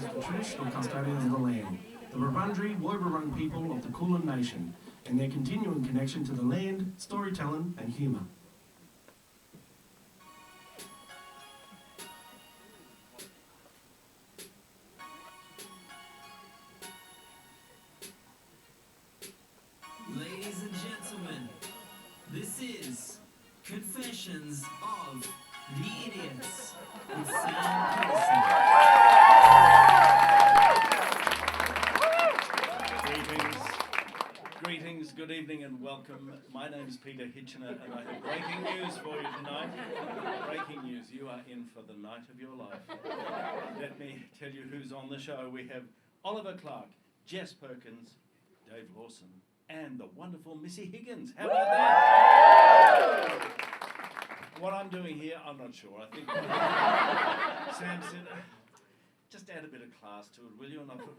recognises the traditional custodians of the land, the Wurundjeri Woiwurrung people of the Kulin Nation, and their continuing connection to the land, storytelling and humour. Ladies and gentlemen, this is Confessions of the Idiots with Sam Perkins. Greetings, good evening and welcome. My name is Peter Hitchener and I have breaking news for you tonight. Breaking news, you are in for the night of your life. Let me tell you who's on the show. We have Oliver Clark, Jess Perkins, Dave Lawson, and the wonderful Missy Higgins. How about that? What I'm doing here, I'm not sure. I think Sam said, just add a bit of class to it, will you? And I thought,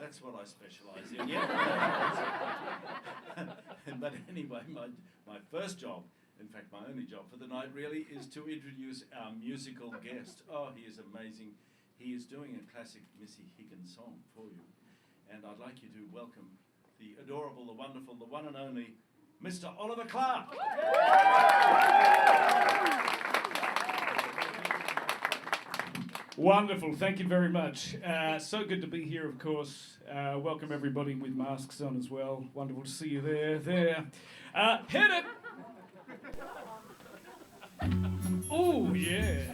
that's what I specialise in, yeah? But anyway, my first job, in fact my only job for the night really, is to introduce our musical guest. Oh, he is amazing. He is doing a classic Missy Higgins song for you. And I'd like you to welcome the adorable, the wonderful, the one and only Mr. Oliver Clark. Wonderful, thank you very much. So good to be here, of course. Welcome everybody with masks on as well. Wonderful to see you there. Hit it! Oh, yeah.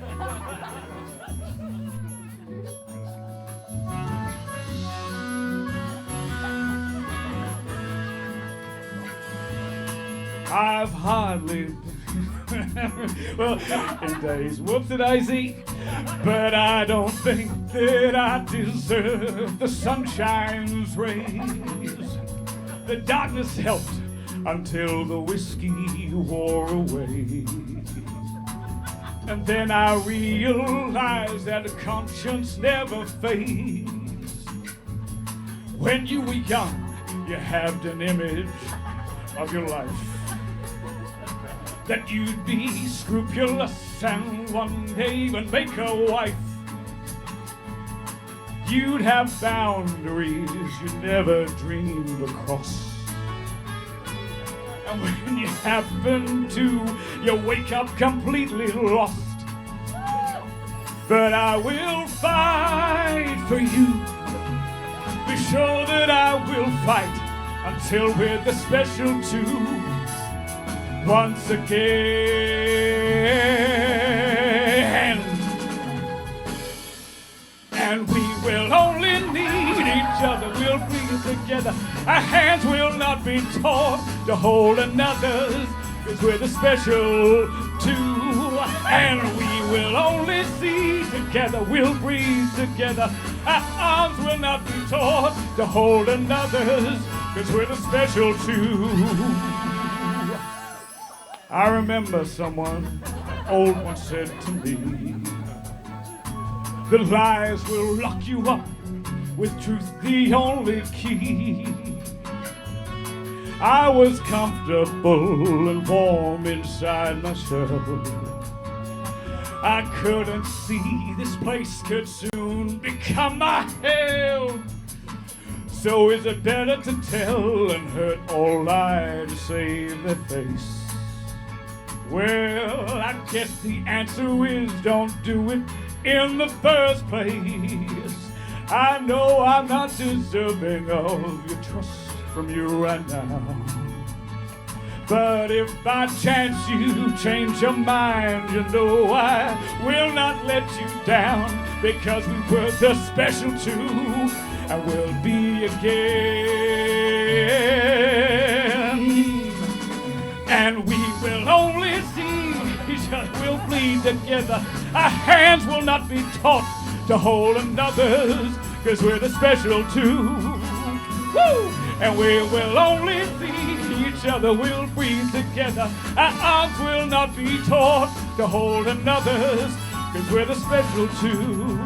I've hardly, well, in days, whoopsie-daisy, but I don't think that I deserve the sunshine's rays. The darkness helped until the whiskey wore away. And then I realized that conscience never fades. When you were young, you had an image of your life, that you'd be scrupulous and one day even make a wife. You'd have boundaries you never dreamed of cross. And when you happen to, you wake up completely lost. But I will fight for you. Be sure that I will fight until we're the special two. Once again, and we will only need each other, we'll be together, our hands will not be taught to hold another's, cause we're the special two, and we will only see together, we'll breathe together, our arms will not be taught to hold another's, cause we're the special two. I remember someone old once said to me, the lies will lock you up, with truth the only key. I was comfortable and warm inside myself. I couldn't see this place could soon become my hell. So is it better to tell and hurt or lie to save their face? Well, I guess the answer is don't do it in the first place. I know I'm not deserving of your trust from you right now. But if by chance you change your mind, you know I will not let you down, because we were the special two and we'll be again. And we will only see each other, we'll bleed together. Our hands will not be taught to hold another's, cause we're the special two. Woo! And we will only see each other, we'll breathe together. Our arms will not be taught to hold another's, cause we're the special two.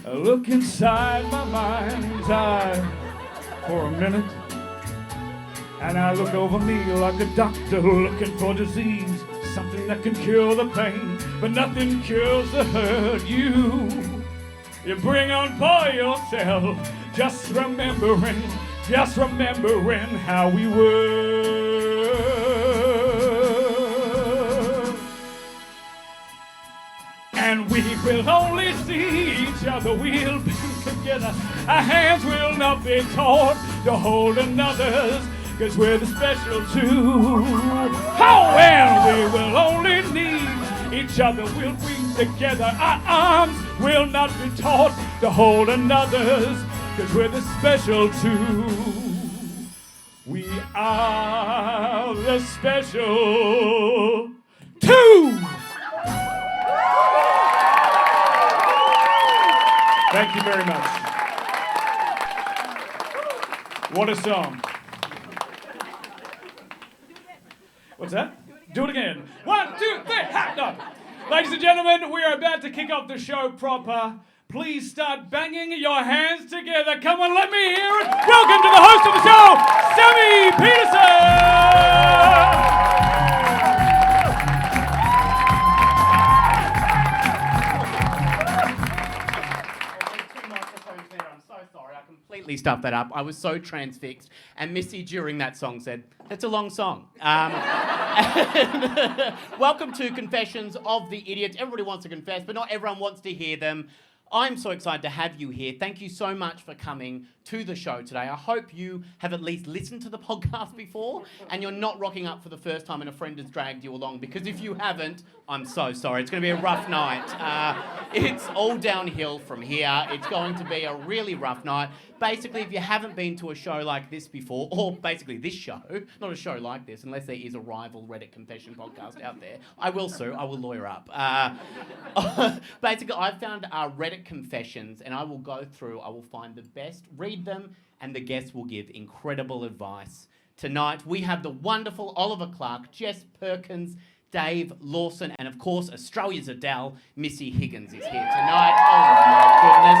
I look inside my mind's eye for a minute, and I look over me like a doctor looking for disease, something medicine that can cure the pain, but nothing cures the hurt. You bring on by yourself, just remembering how we were. And we will only see each other, we'll be together. Our hands will not be taught to hold another's, 'cause we're the special two. Oh, and we will only need each other, we'll be together. Our arms will not be taught to hold another's, 'cause we're the special two. We are the special two. Thank you very much. What a song. What's that? Do it again. 1, 2, 3, ha! No. Ladies and gentlemen, we are about to kick off the show proper. Please start banging your hands together. Come on, let me hear it. Welcome to the host of the show, Sammy Peterson! Completely stuffed that up. I was so transfixed. And Missy, during that song, said, "It's a long song." Welcome to Confessions of the Idiots. Everybody wants to confess, but not everyone wants to hear them. I'm so excited to have you here. Thank you so much for coming to the show today. I hope you have at least listened to the podcast before and you're not rocking up for the first time and a friend has dragged you along, because if you haven't, I'm so sorry. It's going to be a rough night. It's all downhill from here. It's going to be a really rough night. Basically, if you haven't been to a show like this before, or basically this show, not a show like this, unless there is a rival Reddit confession podcast out there, I will sue, I will lawyer up. Basically, I've found Reddit confessions, and I will go through, I will find the best, read them, and the guests will give incredible advice. Tonight, we have the wonderful Oliver Clark, Jess, Perkins, Dave, Lawson, and of course, Australia's Adele, Missy Higgins is here tonight. Oh my goodness.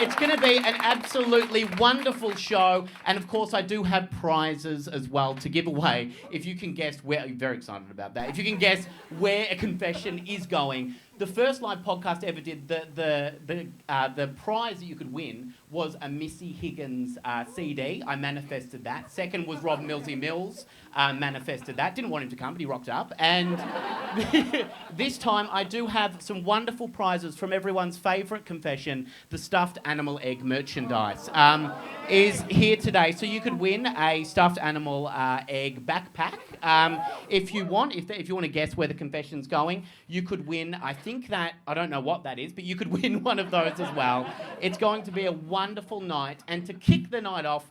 It's going to be an absolutely wonderful show. And of course, I do have prizes as well to give away. If you can guess where, I'm very excited about that. If you can guess where a confession is going. The first live podcast I ever did, the prize that you could win was a Missy Higgins CD. I manifested that. Second was Rob Millsy Mills. Manifested that. Didn't want him to come, but he rocked up. And this time I do have some wonderful prizes from everyone's favourite confession, the stuffed animal egg merchandise. Is here today. So you could win a stuffed animal egg backpack. If you want to guess where the confession's going, you could win, I don't know what that is, but you could win one of those as well. It's going to be a wonderful night. And to kick the night off,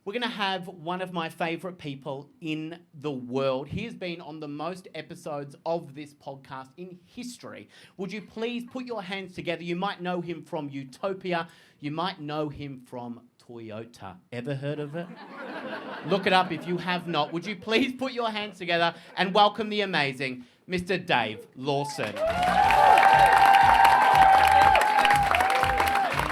we're going to have one of my favourite people in the world. He has been on the most episodes of this podcast in history. Would you please put your hands together? You might know him from Utopia. You might know him from Toyota. Ever heard of it? Look it up if you have not. Would you please put your hands together and welcome the amazing Mr. Dave Lawson.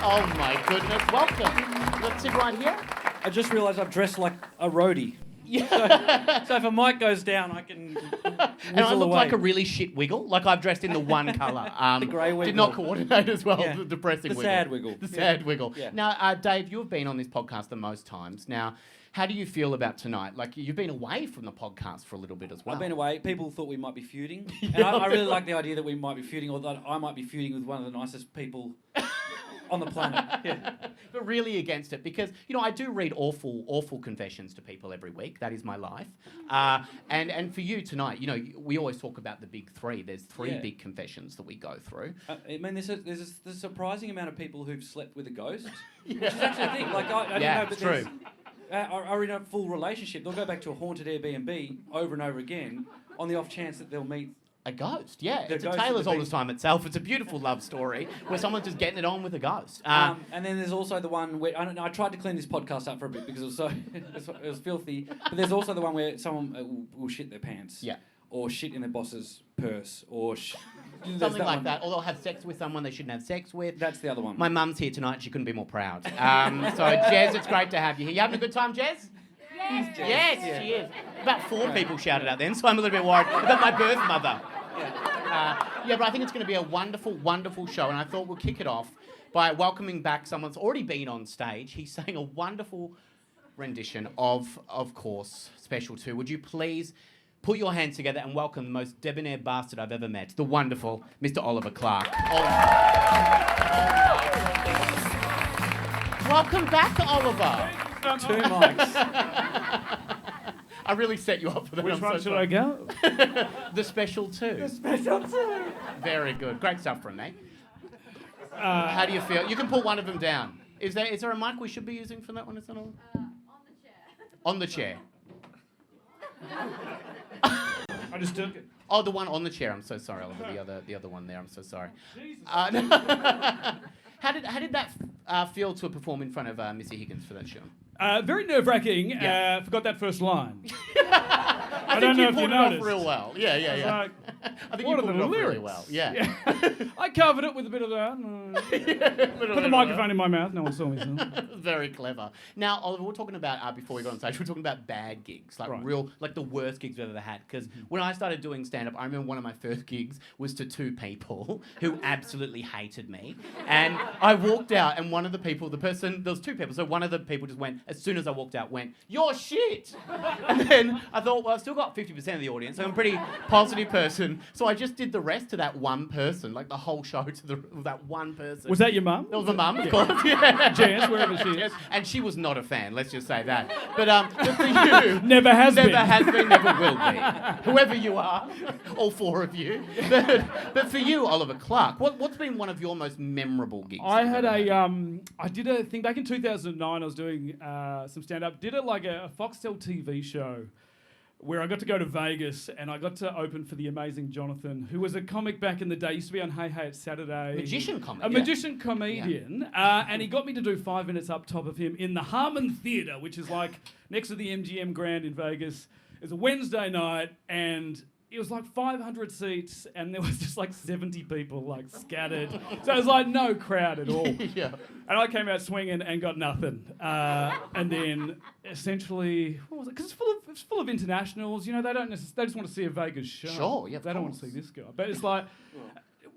Oh my goodness, welcome. Let's sit right here. I just realised I've dressed like a roadie. Yeah. So if a mic goes down, I can and I look like a really shit wiggle. Like I've dressed in the one colour. The grey wiggle. Did not coordinate as well. Yeah. The depressing the wiggle. Sad wiggle. The sad wiggle. Yeah. Now, Dave, you've been on this podcast the most times. Now, how do you feel about tonight? Like, you've been away from the podcast for a little bit as well. I've been away. People thought we might be feuding. And I really like the idea that we might be feuding, or that I might be feuding with one of the nicest people on the planet. Yeah. But really against it, because, you know, I do read awful confessions to people every week. That is my life. And for you tonight, you know, we always talk about the big three. There's three big confessions that we go through. I mean, there's a surprising amount of people who've slept with a ghost, which is actually a thing. Like, I don't know, but true. Are in a full relationship. They'll go back to a haunted Airbnb over and over again on the off chance that they'll meet a ghost. Yeah, the it's a ghost tale of as the old big- as time itself. It's a beautiful love story where someone's just getting it on with a ghost. And then there's also the one where I tried to clean this podcast up for a bit because it was so it was filthy. But there's also the one where someone will shit their pants. Yeah. Or shit in their boss's purse, or Something like that. Or they'll have sex with someone they shouldn't have sex with. That's the other one. My mum's here tonight. She couldn't be more proud. So, Jess, it's great to have you here. You having a good time, Jess? Yes. Yes, she is. About 4 people shouted out then, so I'm a little bit worried about my birth mother. Yeah, but I think it's going to be a wonderful, wonderful show, and I thought we'll kick it off by welcoming back someone that's already been on stage. He's sang a wonderful rendition of course, Special 2. Would you please put your hands together and welcome the most debonair bastard I've ever met, the wonderful Mr. Oliver Clark. Welcome back, Oliver. 2 mics. I really set you up for that. Which one should I go? The Special 2. The Special 2. Very good. Great stuff from me. How do you feel? You can put one of them down. Is there a mic we should be using for that one? Is that all? On the chair. I just took it. Oh, the one on the chair. I'm so sorry, Oliver. The other one there. I'm so sorry. Jesus. How did that feel to perform in front of Missy Higgins for that show? Very nerve-wracking. Yeah. Forgot that first line. I don't think know you if you pulled it off noticed. real well. Yeah. Like, I think what you are pulled the it off really lyrics? well. Yeah. I covered it with a bit of that. Put the microphone in my mouth. No one saw me. So. Very clever. Now, Oliver, we're talking about, before we got on stage, we're talking about bad gigs, like Right. like the worst gigs we've ever had. Because when I started doing stand-up, I remember one of my first gigs was to 2 people who absolutely hated me. And I walked out, and one of the people, there was 2 people, so one of the people just went, as soon as I walked out, went, "You're shit!" And then I thought, well, I've still got 50% of the audience, so I'm a pretty positive person. So I just did the rest to that one person, like the whole show to that one person. Was that your mum? That was my mum, of course. Yeah. Jess, wherever she is. Jess, and she was not a fan, let's just say that. But for you... Never has been. Never will be. Whoever you are, all 4 of you. But for you, Oliver Clark, what's been one of your most memorable gigs? I had I did a thing back in 2009. I was doing some stand-up. Did it like a Foxtel TV show where I got to go to Vegas and I got to open for the amazing Jonathan, who was a comic back in the day. He used to be on Hey Hey It's Saturday. Magician comic. A magician comedian. And he got me to do 5 minutes up top of him in the Harmon Theatre, which is like next to the MGM Grand in Vegas. It was a Wednesday night and it was like 500 seats and there was just like 70 people like scattered. So it was like no crowd at all. Yeah. And I came out swinging and got nothing. And then essentially, what was it? Because it's full of internationals. You know, they just want to see a Vegas show. Sure, yeah, of They don't want to course. see this guy. But it's like...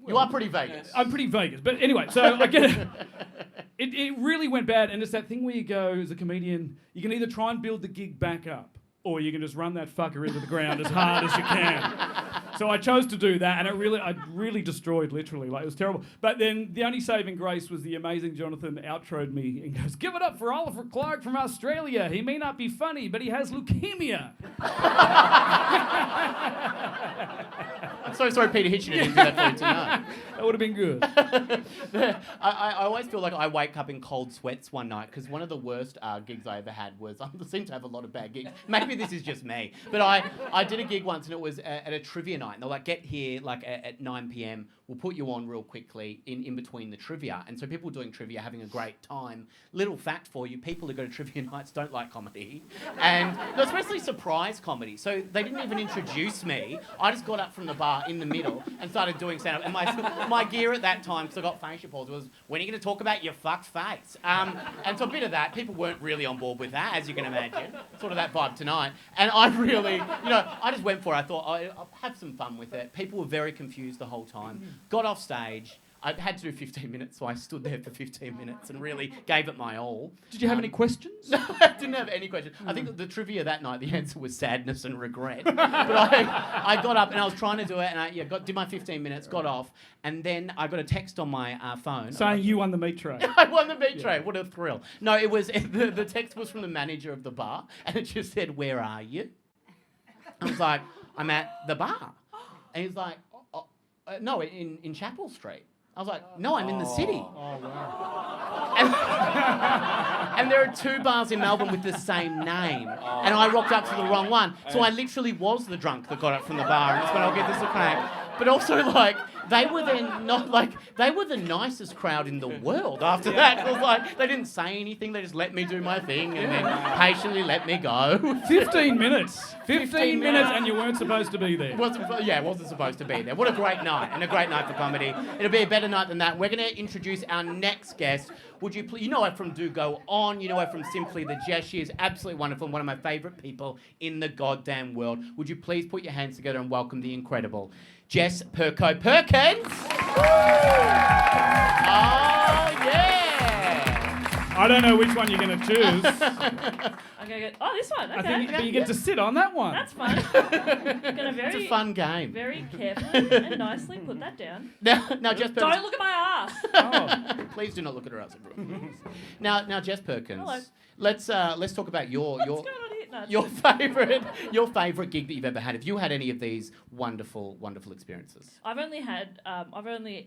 You are pretty Vegas. I'm pretty Vegas. But anyway, so I get it. It really went bad. And it's that thing where you go, as a comedian, you can either try and build the gig back up or you can just run that fucker into the ground as hard as you can. So I chose to do that, and I really destroyed, literally. Like, it was terrible. But then the only saving grace was the amazing Jonathan outroed me and goes, "Give it up for Oliver Clark from Australia. He may not be funny, but he has leukemia." I'm so sorry Peter Hitchner didn't do that for you tonight. That would have been good. I always feel like I wake up in cold sweats one night because one of the worst gigs I ever had was, I seem to have a lot of bad gigs. Maybe this is just me. But I did a gig once and it was at a trivia night. And they're like, get here like at 9 p.m. We'll put you on real quickly in between the trivia. And so people doing trivia having a great time. Little fact for you, people who go to trivia nights don't like comedy. And especially surprise comedy. So they didn't even introduce me. I just got up from the bar in the middle and started doing stand-up. And my gear at that time, because I got facial palsy, was, when are you going to talk about your fucked face? And so a bit of that, people weren't really on board with that, as you can imagine. Sort of that vibe tonight. And I really, I just went for it. I thought, I'll have some fun with it. People were very confused the whole time. Got off stage. I had to do 15 minutes, so I stood there for 15 minutes and really gave it my all. Did you have any questions? No, I didn't have any questions. I think that the trivia that night, the answer was sadness and regret. But I got up and I was trying to do it, and I did my 15 minutes, got off, and then I got a text on my phone. Saying you won the meat tray. I won the meat tray. What a thrill. No, it was the text was from the manager of the bar, and it just said, "Where are you?" I was like, "I'm at the bar." And he's like, "No, in Chapel Street." I was like, "No, I'm in the city." Oh, wow. And there are 2 bars in Melbourne with the same name. And I rocked up to the wrong one. So I literally was the drunk that got up from the bar and just went, "I'll give this a crack." But also, they were they were the nicest crowd in the world after that. It was like, they didn't say anything, they just let me do my thing and then patiently let me go. 15 minutes. 15 minutes minutes. and you weren't supposed to be there. Wasn't supposed to be there. What a great night, and a great night for comedy. It'll be a better night than that. We're going to introduce our next guest. Would you please, you know her from Do Go On, you know her from Simply the Jess. She is absolutely wonderful and one of my favourite people in the goddamn world. Would you please put your hands together and welcome the incredible Jess Perkins. Oh, yeah. I don't know which one you're going to choose. Okay, good. Oh, this one. Okay. I think you get to sit on that one. That's fun. Gonna It's a fun game. very carefully and nicely put that down. Now, Jess Perkins. Don't look at my ass. Oh, please do not look at her ass. Now, Jess Perkins. Hello. Let's talk about your What's going on here? No, your favourite gig that you've ever had. Have you had any of these wonderful experiences? I've only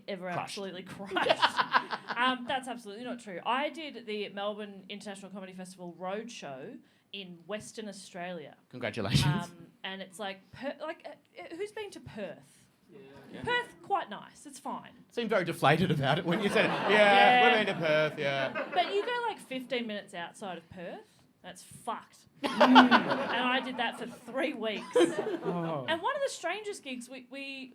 ever Crushed. absolutely crushed. That's absolutely not true. I did the Melbourne International Comedy Festival roadshow in Western Australia. Congratulations. And it's like, who's been to Perth? Yeah. Perth, quite nice. It's fine. Seemed very deflated about it when you said, Yeah. we're going to Perth, yeah. But you go like 15 minutes outside of Perth, that's fucked. And I did that for 3 weeks. Oh. And one of the strangest gigs, we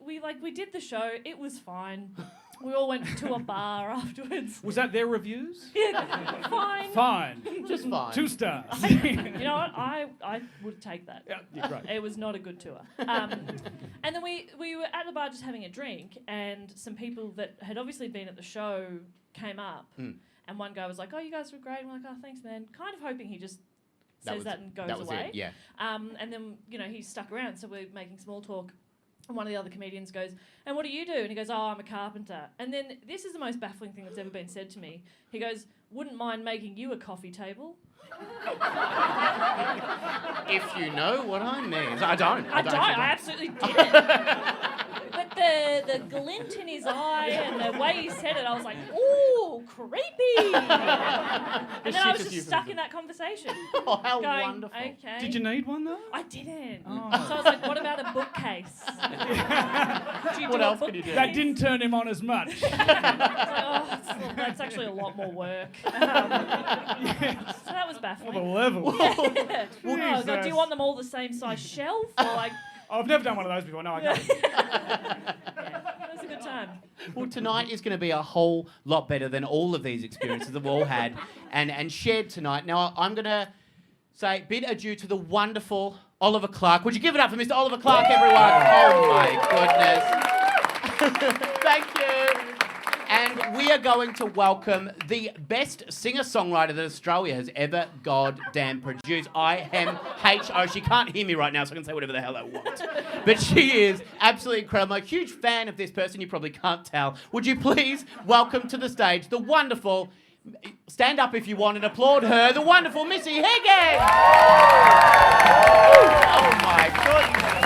did the show. It was fine. We all went to a bar afterwards. Was that their reviews? Yeah, fine. Fine. Just fine. 2 stars. You know what? I would take that. Yeah, great. It was not a good tour. And then we were at the bar just having a drink, and some people that had obviously been at the show came up, and one guy was like, "Oh, you guys were great." And we're like, "Oh, thanks, man." Kind of hoping he just says that and goes away. It, yeah. And then, he stuck around, so we're making small talk. And one of the other comedians goes, "And what do you do?" And he goes, "Oh, I'm a carpenter." And then this is the most baffling thing that's ever been said to me. He goes, "Wouldn't mind making you a coffee table." If you know what I mean. I don't. I absolutely didn't. But the glint in his eye and the way he said it, I was like, "Ooh, creepy." And then I was just stuck in that conversation. Oh, how going, wonderful. Okay. Did you need one, though? I didn't. Oh. So I was like, "What about a bookcase?" Could you What do a else could you do? bookcase? That didn't turn him on as much. I was like, that's actually a lot more work. So that was baffling. The level. Yeah. Oh, God, do Jesus. you want them all the same size shelf? Or like, Oh, I've never done one of those before. No, I can't. that was a good time. Well, tonight is going to be a whole lot better than all of these experiences that we've all had and shared tonight. Now, I'm going to say bid adieu to the wonderful Oliver Clark. Would you give it up for Mr. Oliver Clark, everyone? Oh, my goodness. Thank you. And we are going to welcome the best singer-songwriter that Australia has ever goddamn produced. IMHO. She can't hear me right now, so I can say whatever the hell I want. But she is absolutely incredible. I'm a huge fan of this person. You probably can't tell. Would you please welcome to the stage the wonderful, stand up if you want and applaud her, the wonderful Missy Higgins! Oh my goodness.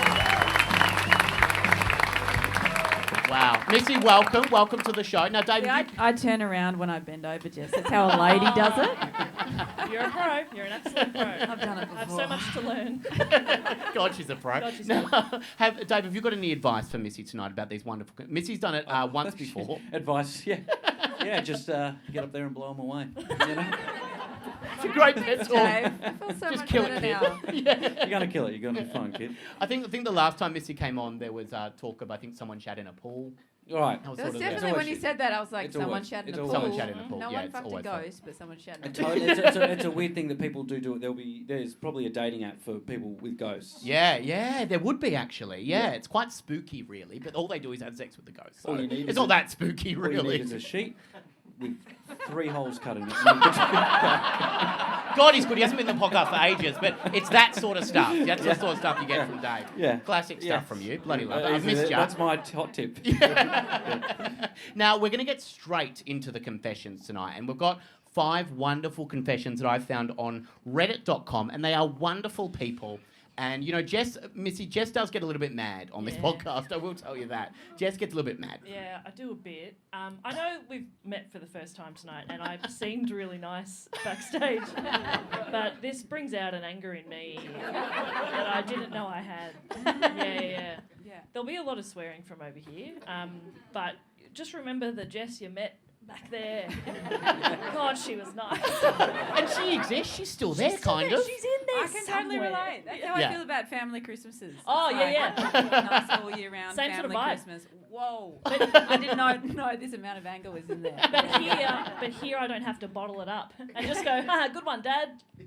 Wow. Missy, welcome. Welcome to the show. Now, David, Yeah, I turn around when I bend over, Jess. That's how a lady does it. You're a pro. You're an absolute pro. I've done it I have before. so much to learn. God, she's a pro. God, she's Now, Dave, have you got any advice for Missy tonight about these wonderful... Missy's done it once before. Advice, yeah. Yeah, just get up there and blow them away. You know? It's a great pet talk. Dave, I feel so Just much kill better it, now. kid. Yeah. You're going to kill it. You're going to be fine, kid. I think the last time Missy came on, there was talk of, I think, someone shat in a pool. All right. That was It sort was of the- definitely when you said that, I was like, It's someone always- shat in it's a pool. always- Someone shat in a pool. No Yeah, one it's fucked a always fun. ghost, but someone shat in a It's pool. it's a weird thing that people do it. There's probably a dating app for people with ghosts. Yeah, there would be actually. Yeah, it's quite spooky, really. But all they do is have sex with the ghost. So All you need it's is not a- that spooky, All you really. need is a sheet with 3 holes cut in it. God, he's good. He hasn't been in the podcast for ages, but it's that sort of stuff. That's the sort of stuff you get from Dave. Yeah. Classic Yeah. stuff from you. Bloody love it. I've missed you. That's my hot tip. Now, we're going to get straight into the confessions tonight, and we've got 5 wonderful confessions that I've found on reddit.com, and they are wonderful people. And, you know, Jess does get a little bit mad on this Yeah. podcast, I will tell you that. Jess gets a little bit mad. Yeah, I do a bit. I know we've met for the first time tonight, and I seemed really nice backstage. But this brings out an anger in me that I didn't know I had. Yeah. There'll be a lot of swearing from over here. But just remember the Jess you met back there. God, she was nice. And she exists. She's still there, kind of. She's in there I can totally somewhere. relate. That's how Yeah. I feel about family Christmases. Oh, It's yeah. Nice all year round Same sort of family vibe. Christmas. Whoa. I didn't know this amount of anger was in there. But here I don't have to bottle it up and just go, good one, Dad. You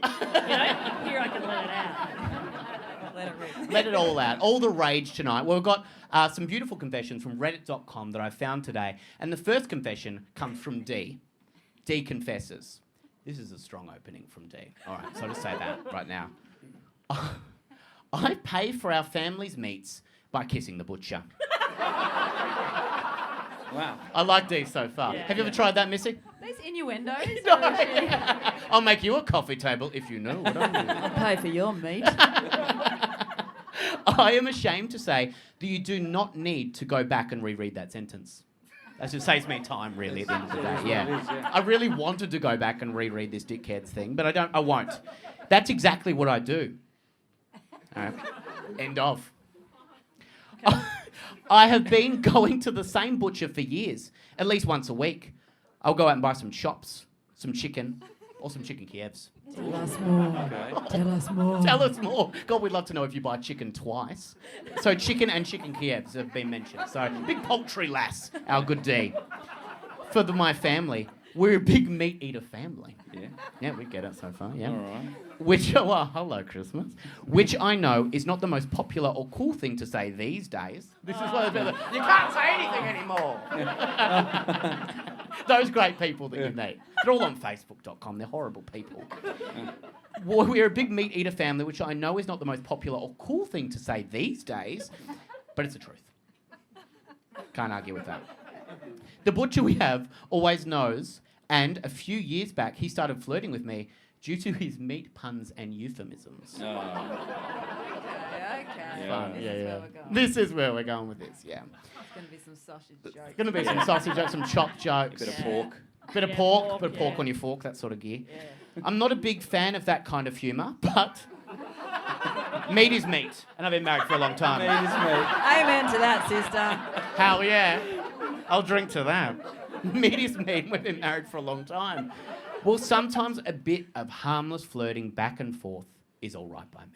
know, here I can let it out. Let it rip. Let it all out. All the rage tonight. Well, we've got some beautiful confessions from reddit.com that I found today. And the first confession comes from D. D confesses. This is a strong opening from D. All right, so I'll just say that right now. I pay for our family's meats by kissing the butcher. Wow. I like D so far. Yeah. Have you ever tried that, Missy? These innuendos. No. I'll make you a coffee table if you know what I mean. I'll pay for your meat. I am ashamed to say that you do not need to go back and reread that sentence. That just saves me time, really, at the end of the day. Yeah. I really wanted to go back and reread this dickheads thing, but I won't. That's exactly what I do. All right. End of. Okay. I have been going to the same butcher for years, at least once a week. I'll go out and buy some chops, some chicken, or some chicken Kievs. Tell us more. Okay. Tell us more. Tell us more. God, we'd love to know if you buy chicken twice. So chicken and chicken Kievs have been mentioned. So big poultry lass, our good D. For my family, we're a big meat eater family. Yeah. Yeah, we get it so far, yeah. All right. Which, well, hello, Christmas. Which I know is not the most popular or cool thing to say these days. This is why you can't say anything anymore. Those great people that you meet. They're all on Facebook.com. They're horrible people. Well, we're a big meat eater family, which I know is not the most popular or cool thing to say these days, but it's the truth. Can't argue with that. The butcher we have always knows, and a few years back, he started flirting with me due to his meat puns and euphemisms. Okay. Yeah. This is where we're going with this, yeah. It's going to be some sausage jokes. Going to be some sausage jokes, some chopped jokes. Bit of pork. Bit of Yeah, pork, pork, bit of pork yeah. on your fork, that sort of gear. Yeah. I'm not a big fan of that kind of humour, but meat is meat, and I've been married for a long time. Meat is meat. Amen to that, sister. Hell yeah. I'll drink to that. Meat is meat, and we've been married for a long time. Well, sometimes a bit of harmless flirting back and forth is all right by me.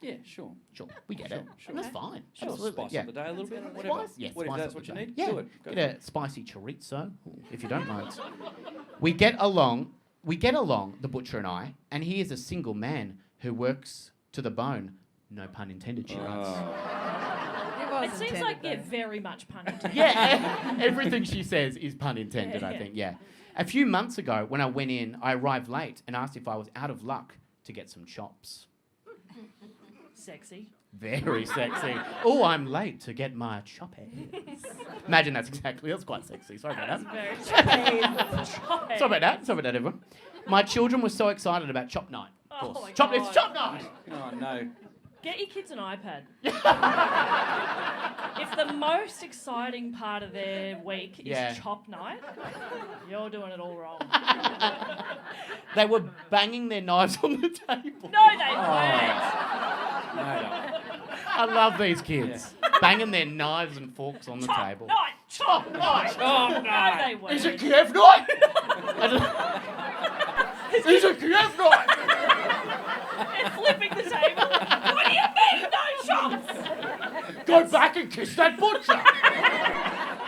Yeah, sure. Sure, we get Sure, it. sure. And that's fine. Sure. Absolutely. Spice Yeah. up the day a little bit. Whatever. Spice? Yeah, What if spice that's up what the you day. need? Yeah. Do it. Go Get a spicy chorizo, if you don't mind. We get along, the butcher and I, and he is a single man who works to the bone. No pun intended, she writes. It seems like very much pun intended. Yeah, everything she says is pun intended, I Yeah. think, yeah. A few months ago, when I went in, I arrived late and asked if I was out of luck to get some chops. Sexy. Very sexy. Oh, I'm late to get my choppies. Imagine that's quite sexy. Sorry about that. Very Sorry about that, everyone. My children were so excited about chop night. Of Oh course. my Chop, God. it's chop night! Oh, no. Get your kids an iPad. If the most exciting part of their week is Yeah. chop night, you're doing it all wrong. They were banging their knives on the table. No, they weren't. No. I love these kids. Banging their knives and forks on the Chop table. night. Chop night! Oh, No, they weren't. Is it Kiev night? Is it Kiev night? They're flipping the table. What do you mean, no chops? Go back and kiss that butcher!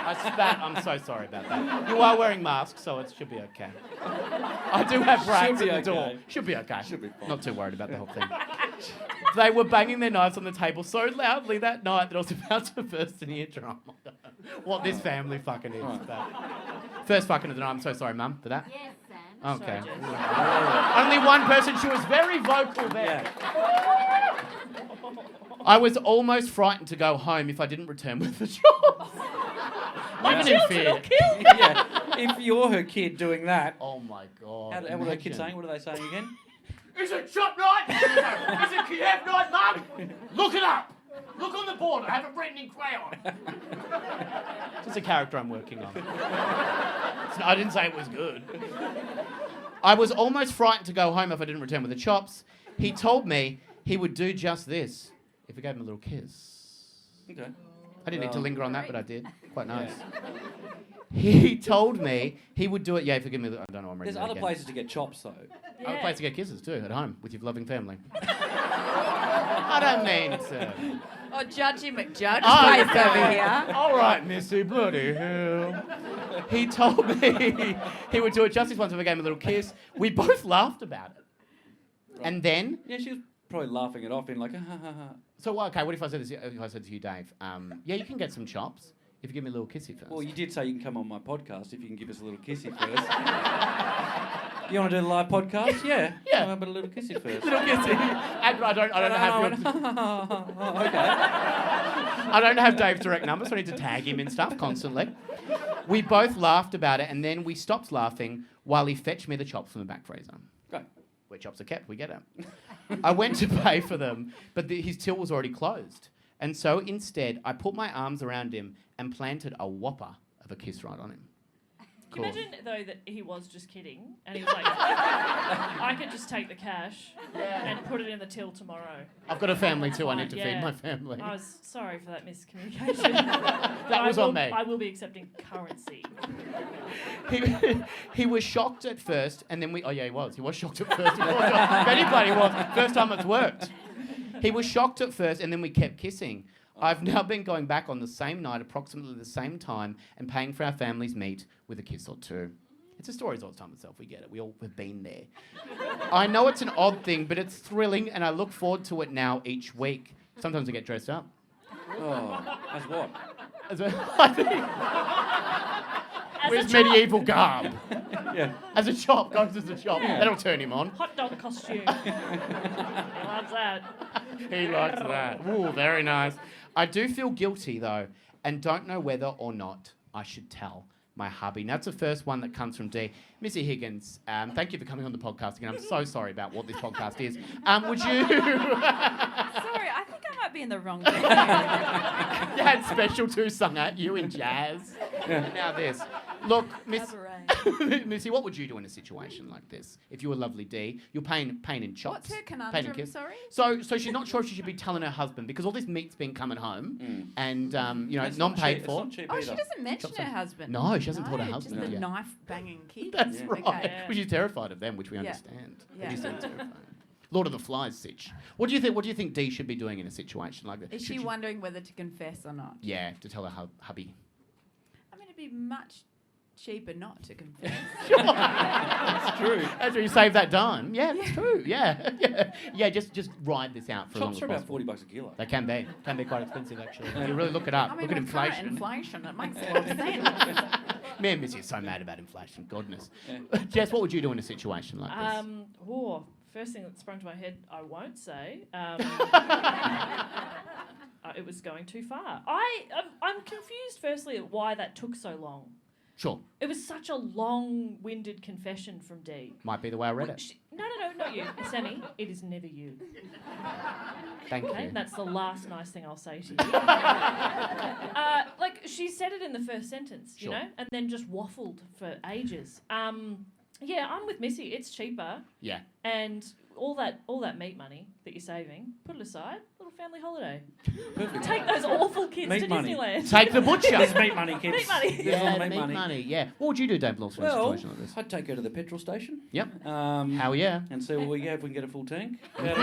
I spat. I'm so sorry about that. You are wearing masks, so it should be okay. I do have rats Should be at the door. okay. Should be okay. Should be fine. Not too worried about the whole thing. They were banging their knives on the table so loudly that night that I was about to burst an eardrum. What this family fucking is. Right. But first fucking of the night. I'm so sorry, Mum, for that. Yes, Sam. Okay. Sorry, Jess. Only one person. She was very vocal there. Yeah. I was almost frightened to go home if I didn't return with the chops. Living in fear. Yeah. If you're her kid doing that, Oh my God. what are the kids imagine. saying? What are they saying again? Is it chop night? Is it Kiev night, Mum? Look it up. Look on the board. I have it written in crayon. It's a character I'm working on. I didn't say it was good. I was almost frightened to go home if I didn't return with the chops. He told me he would do just this if I gave him a little kiss. Okay. I didn't need to linger on that, but I did. Quite nice. Yeah. He told me he would do it. Yeah, forgive me. I don't know. I'm reading There's that other again. places to get chops, though. Other place to get kisses too, at home with your loving family. I don't mean to. Oh, Judgy McJudge Oh, place okay. over here. All right, Missy, bloody hell. He told me he would do it just this once if I gave him a little kiss. We both laughed about it. And then Yeah, she was probably laughing it off in like, ha ha ha. So, okay, what if I said to you, Dave, yeah, you can get some chops if you give me a little kissy first. Well, you did say you can come on my podcast if you can give us a little kissy first. You want to do the live podcast? Yeah. Yeah. But a little kissy first. Little kissy. And I don't have your... Okay. I don't have Dave's direct number, so I need to tag him and stuff constantly. We both laughed about it, and then we stopped laughing while he fetched me the chops from the back freezer. Great. Where chops are kept, we get it. I went to pay for them, but his till was already closed. And so instead, I put my arms around him and planted a whopper of a kiss right on him. Can you imagine, though, that he was just kidding, and he was like, I could just take the cash and put it in the till tomorrow. I've got a family too, I need to feed Yeah. my family. I was sorry for that miscommunication. That was on me. I will be accepting currency. He was shocked at first, and then he was shocked at first. If anybody was, first time it's worked. He was shocked at first, and then we kept kissing. I've now been going back on the same night, approximately the same time, and paying for our family's meat with a kiss or two. It's a story all the time itself, we get it. We all have been there. I know it's an odd thing, but it's thrilling, and I look forward to it now each week. Sometimes I get dressed up. Oh, as what? With medieval garb. Yeah. As a chop, goes as a chop. Yeah. That'll turn him on. Hot dog costume. He loves that. He likes that. Ooh, very nice. I do feel guilty, though, and don't know whether or not I should tell my hubby. Now, that's the first one that comes from D. Missy Higgins, thank you for coming on the podcast again. I'm so sorry about what this podcast is. Would you... Sorry, I think I might be in the wrong venue. You had Special 2 sung at you in jazz. Now this. Look, Missy, what would you do in a situation like this? If you were lovely D, you're paying in chops. What's her pain and conundrum, kiss. sorry? So she's not sure if she should be telling her husband because all this meat's been coming home and, That's non-paid for. It's not cheap Oh, either. she doesn't mention her husband. No, she hasn't told her No, husband just the yet. knife-banging kids. That's Yeah. right. Okay. Well, she's terrified of them, which we Yeah. understand. Yeah. She seems terrified. Lord of the Flies sitch. What do you think Dee should be doing in a situation like that? Is she wondering whether to confess or not? Yeah, to tell her hubby. I mean, it'd be much cheaper not to confess. It's true. That's where you save that dime. Yeah, that's true. Yeah. Just ride this out for as long Chops as are about possible. $40 a kilo. They can be quite expensive actually. If you really look it up, I mean, look at with current inflation. inflation, it makes a lot of sense. Me and Missy are so mad about inflation. Goodness. Yeah. Jess, what would you do in a situation like this? First thing that sprung to my head, I won't say. It was going too far. I'm confused, firstly, at why that took so long. Sure. It was such a long-winded confession from Dee. Might be the way I read it. No, not you. Sammy, it is never you. Thank Okay, you. that's the last nice thing I'll say to you. She said it in the first sentence, you Sure. know, and then just waffled for ages. Yeah, I'm with Missy. It's cheaper, Yeah. and all that meat money that you're saving, put it aside. Little family holiday. Perfect. Take those awful kids Meat to money. Disneyland. Take the butcher. There's meat money, kids. Meat money. There's a lot Yeah, of meat money. Yeah. What would you do, Dave Lawson, in a Well, situation like this? I'd take her to the petrol station. Yep. Hell yeah. And see what we have if we can get a full tank. Then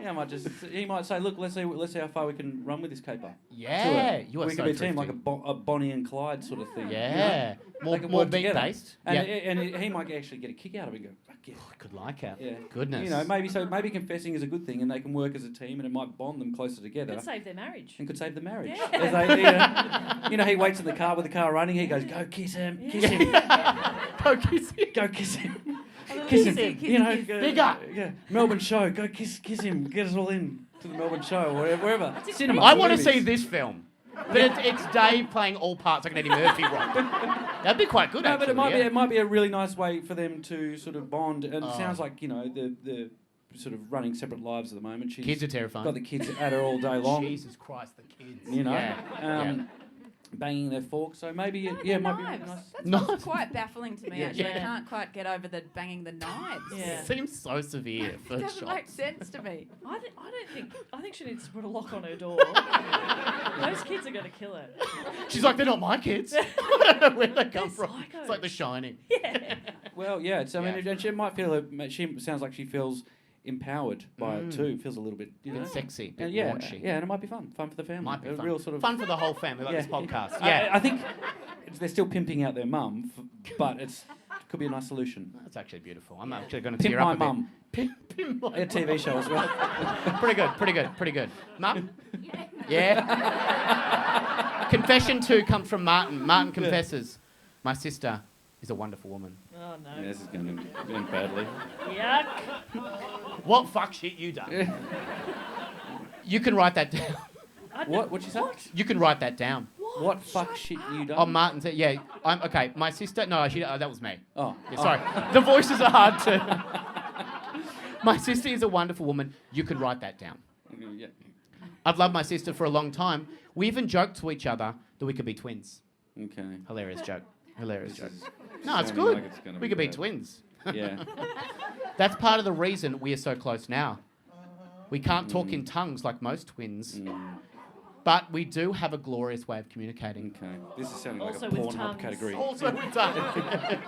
I might just. He might say, "Look, let's see how far we can run with this caper." Yeah, you are we so could be a team thrifty. like a Bonnie and Clyde sort of thing. Yeah, They could more work beat together. based. And, Yeah, and he might actually get a kick out of it and go, "Fuck yeah." could like it. Yeah. Goodness. You know, maybe confessing is a good thing, and they can work as a team, and it might bond them closer together. Could save their marriage. And could save the marriage. Yeah. As they, he waits in the car with the car running. He goes, "Go kiss him, kiss him, Go kiss him. go kiss him, little kiss him." kissy, You know, kiss. Bigger. Yeah, Melbourne show. Go kiss him. Get us all in to the Melbourne show or wherever. Cinema. I want to movies. see this film. But it's Dave playing all parts like an Eddie Murphy role. That'd be quite good, No, actually. but yeah. it might be a really nice way for them to sort of bond. And Oh. it sounds like the sort of running separate lives at the moment. She's Kids are terrifying. got the kids at her all day long. Jesus Christ, the kids. You know, Yeah. banging their forks. So maybe it The might be knives. nice. That's Knives. what's quite baffling to me, Yeah. actually. I Yeah. can't quite get over the banging the knives. Yeah. Seems so severe for It doesn't make shots. sense to me. I think she needs to put a lock on her door. Those kids are going to kill her. She's like, they're not my kids. Where'd they come They're from? psychos. It's like The Shining. Yeah. Well, yeah. It's, I mean, Yeah. and she might feel. She sounds like she feels empowered by it too. Feels a little bit, you know. Bit sexy, bit And yeah, raunchy. yeah, and it might be fun for the family. Might be a fun. real sort of Fun for the whole family, like Yeah. this podcast. I Yeah. think they're still pimping out their mum, but it's Could be a nice solution. That's actually beautiful. I'm actually going to Pimp tear up My a bit. Mum. Pimp my A TV show as well. Pretty good. Mum? Yeah? Confession 2 comes from Martin. Martin confesses, my sister is a wonderful woman. Oh no. Yeah, this is going to end badly. Yuck. What fuck shit you done? You can write that down. What'd you say? You can write that down. What fuck shit you done? Oh, Martin said, yeah, I'm okay. My sister, no, that was me. Oh. Yeah, sorry. The voices are hard too. My sister is a wonderful woman. You can write that down. Yeah. I've loved my sister for a long time. We even joked to each other that we could be twins. Okay. Hilarious joke. Hilarious joke. This is No, it's sounding good. like it's gonna We could be bad. twins. Yeah. That's part of the reason we are so close now. We can't talk in tongues like most twins, but we do have a glorious way of communicating. Okay. This is sounding Also like a with Pornhub tongues. category. Also with tongues.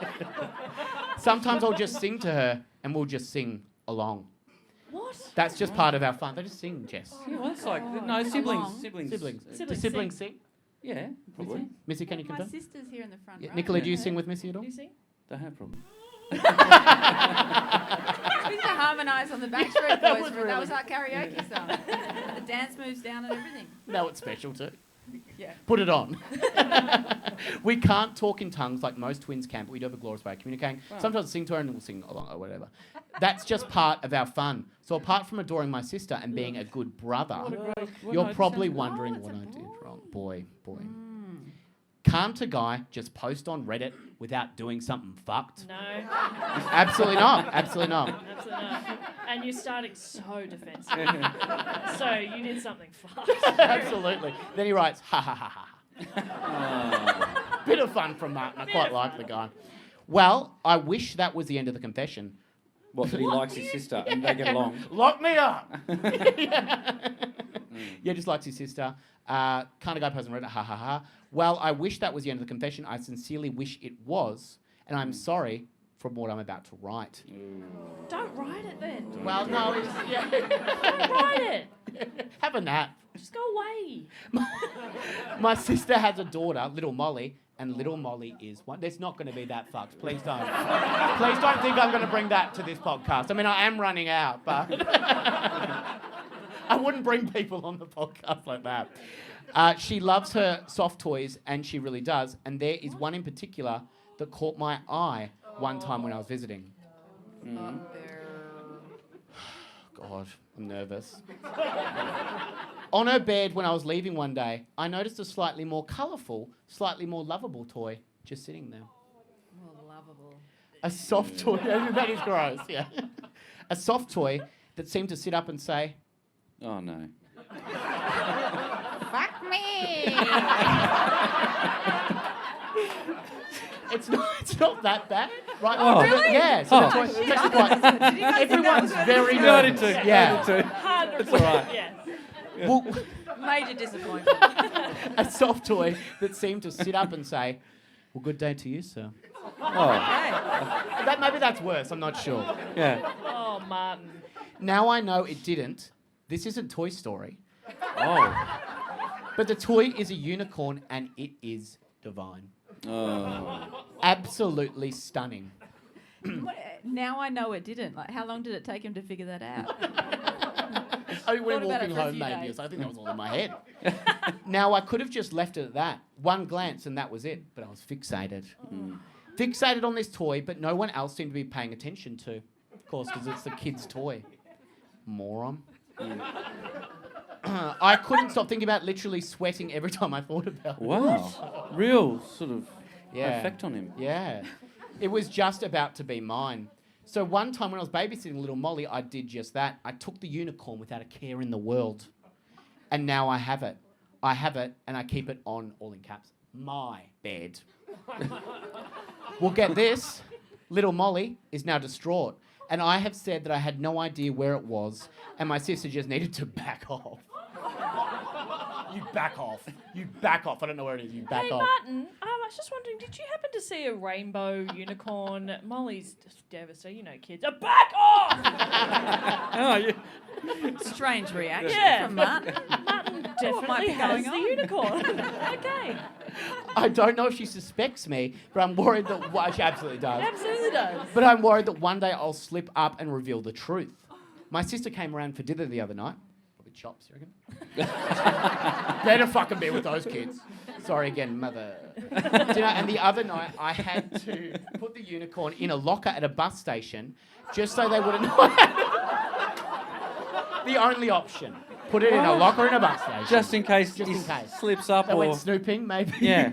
Sometimes I'll just sing to her and we'll just sing along. What? That's just part of our fun. They just sing, Jess. Yeah, well, that's like no siblings. Along. Siblings. Siblings. Do Siblings siblings sing? Yeah, probably. Missy, can you My confirm? sister's here in the front Yeah. row. Nicola, do you sing with Missy at all? Do you sing? Don't have problem. We used to harmonise on the Backstreet Boys. That was our karaoke song. The dance moves down and everything. No, it's special too. Yeah. Put it on. We can't talk in tongues like most twins can, but we do have a glorious way of communicating. Sometimes I sing to her and we'll sing along or whatever. That's just part of our fun. So apart from adoring my sister and being a good brother, you're probably wondering what I did wrong. Boy. Can't a guy just post on Reddit without doing something fucked? No. Absolutely not. Absolutely not. Absolutely not. And you're starting so defensive. So you did something fucked. Absolutely. Then he writes, ha ha ha ha. Bit of fun from Martin. I quite like the guy. Well, I wish that was the end of the confession. What, that he likes his sister and they get along? Lock me up. Yeah, just likes his sister. Can't a guy post on Reddit? Ha ha ha. Well, I wish that was the end of the confession. I sincerely wish it was, and I'm sorry for what I'm about to write. Don't write it then. Well, no, it's, yeah. Don't write it. Have a nap. Just go away. My sister has a daughter, little Molly, and little Molly is one. There's not going to be that fucked. Please don't. Please don't think I'm going to bring that to this podcast. I mean, I am running out, but I wouldn't bring people on the podcast like that. She loves her soft toys, and she really does. And there is one in particular that caught my eye one time when I was visiting. God, I'm nervous. On her bed when I was leaving one day, I noticed a slightly more colourful, slightly more lovable toy just sitting there. More lovable. A soft toy. That is gross, yeah. A soft toy that seemed to sit up and say, Oh no. Fuck me! It's not that bad, right? Oh. Really? Yeah. So Oh. the toy, it's actually quite, Did you guys think that everyone's was very No, I did nervous. too. Yeah. I did too. 100%. It's all right. Yeah. Well, Major disappointment. a soft toy that seemed to sit up and say, well, good day to you, sir. Oh, Maybe that's worse, I'm not sure. yeah. Oh, Martin. Now I know it didn't. This isn't Toy Story. Oh. But the toy is a unicorn and it is divine. Oh. Absolutely stunning. Now I know it didn't. Like, how long did it take him to figure that out? I went Thought about walking it for a home few maybe, days. so I think that was all in my head. Now I could have just left it at that. One glance and that was it, but I was fixated. Fixated on this toy, but no one else seemed to be paying attention to. Of course, because it's the kid's toy. Moron. I couldn't stop thinking about literally sweating every time I thought about it. Wow. Real sort of Yeah. effect on him. Yeah. It was just about to be mine. So one time when I was babysitting little Molly, I did just that. I took the unicorn without a care in the world. And now I have it. I have it and I keep it on, all in caps, my bed. Well, get this. Little Molly is now distraught. And I have said that I had no idea where it was and my sister just needed to back off. You back off. You back off. I don't know where it is. You back Hey, off. Martin, I was just wondering, did you happen to see a rainbow unicorn? Molly's just devastated, you know, kids. Back off! Oh, yeah. Strange reaction Yeah. from Martin. Martin might definitely be has going the on? unicorn. Okay. I don't know if she suspects me, but I'm worried that well, she absolutely does. Absolutely does. But I'm worried that one day I'll slip up and reveal the truth. My sister came around for dinner the other night. Probably chops, you reckon? Better fucking be with those kids. Sorry again, mother. Do you know, and the other night I had to put the unicorn in a locker at a bus station just so they wouldn't know. The only option. Put it in a locker in a bus station. Just in case Just he in case. slips up They or... went snooping, maybe. Yeah.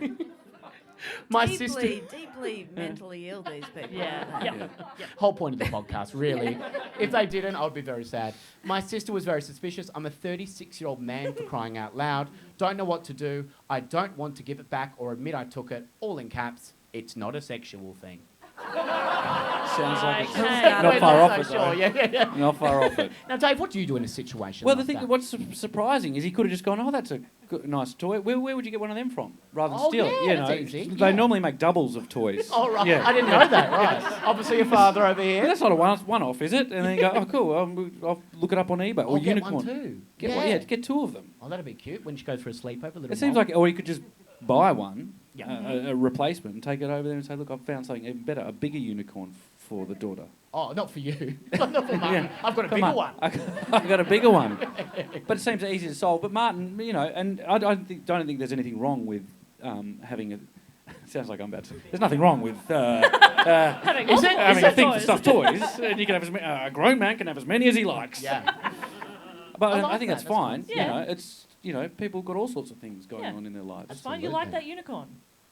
My deeply, sister. deeply mentally ill, these people. Yeah. aren't they? Yeah. Whole point of the podcast, really. If they didn't, I would be very sad. My sister was very suspicious. I'm a 36-year-old man for crying out loud. Don't know what to do. I don't want to give it back or admit I took it. All in caps. It's not a sexual thing. Sounds like it's Okay. not far off so it, sure. though. Yeah. Not far off it. Now, Dave, what do you do in a situation Well, like the thing, that? what's surprising is he could have just gone, oh, that's a nice toy. Where would you get one of them from? Rather than Oh, steal it. yeah, You that's know, easy. They Yeah. normally make doubles of toys. Oh, right. Yeah. I didn't know that, right. Obviously, your father over But here. that's not a one-off, is it? And then you go, oh, cool, I'll look it up on eBay. I'll Or get unicorn. one too. Get one, yeah, get two of them. Oh, that'd be cute when she goes for a sleepover. A little It seems mole. like, or you could just buy one, Yeah. a replacement, and take it over there and say, look, I've found something even better, a bigger unicorn for the daughter. Oh, not for you. Not for Martin. Yeah. I've got a Come bigger on. one. I've got a bigger one. But it seems easy to solve. But Martin, you know, and I don't think there's anything wrong with having a... Sounds like I'm about to... There's nothing wrong with Having Is it? multiple having a thing for toys. stuffed toys. And you can have as many... a grown man can have as many as he likes. Yeah. But I I, like think that's that, that's fine. nice. Yeah. You know, it's... You know, people got all sorts of things going Yeah. on in their lives. That's fine. You like Absolutely. that unicorn.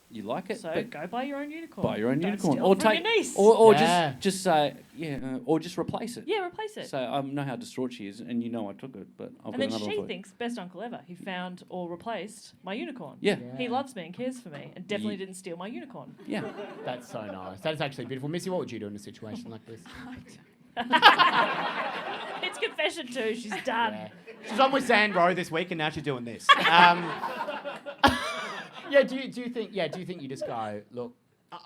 You like it, So but go buy your own unicorn. buy your own Don't unicorn. steal Or it from take... your niece. Or Yeah. just say... Yeah, or just replace it. Yeah, replace it. So I know how distraught she is, and you know I took it, but I've And got then another she one for you. thinks, best uncle ever, he found or replaced my unicorn. Yeah, He loves me and cares for me and definitely Ye- didn't steal my unicorn. yeah. That's so nice. That is actually beautiful. Missy, what would you do in a situation like this? It's confession too. She's done. Yeah. She's on with Sandro this week, and now she's doing this. Yeah. Do you think you just go look,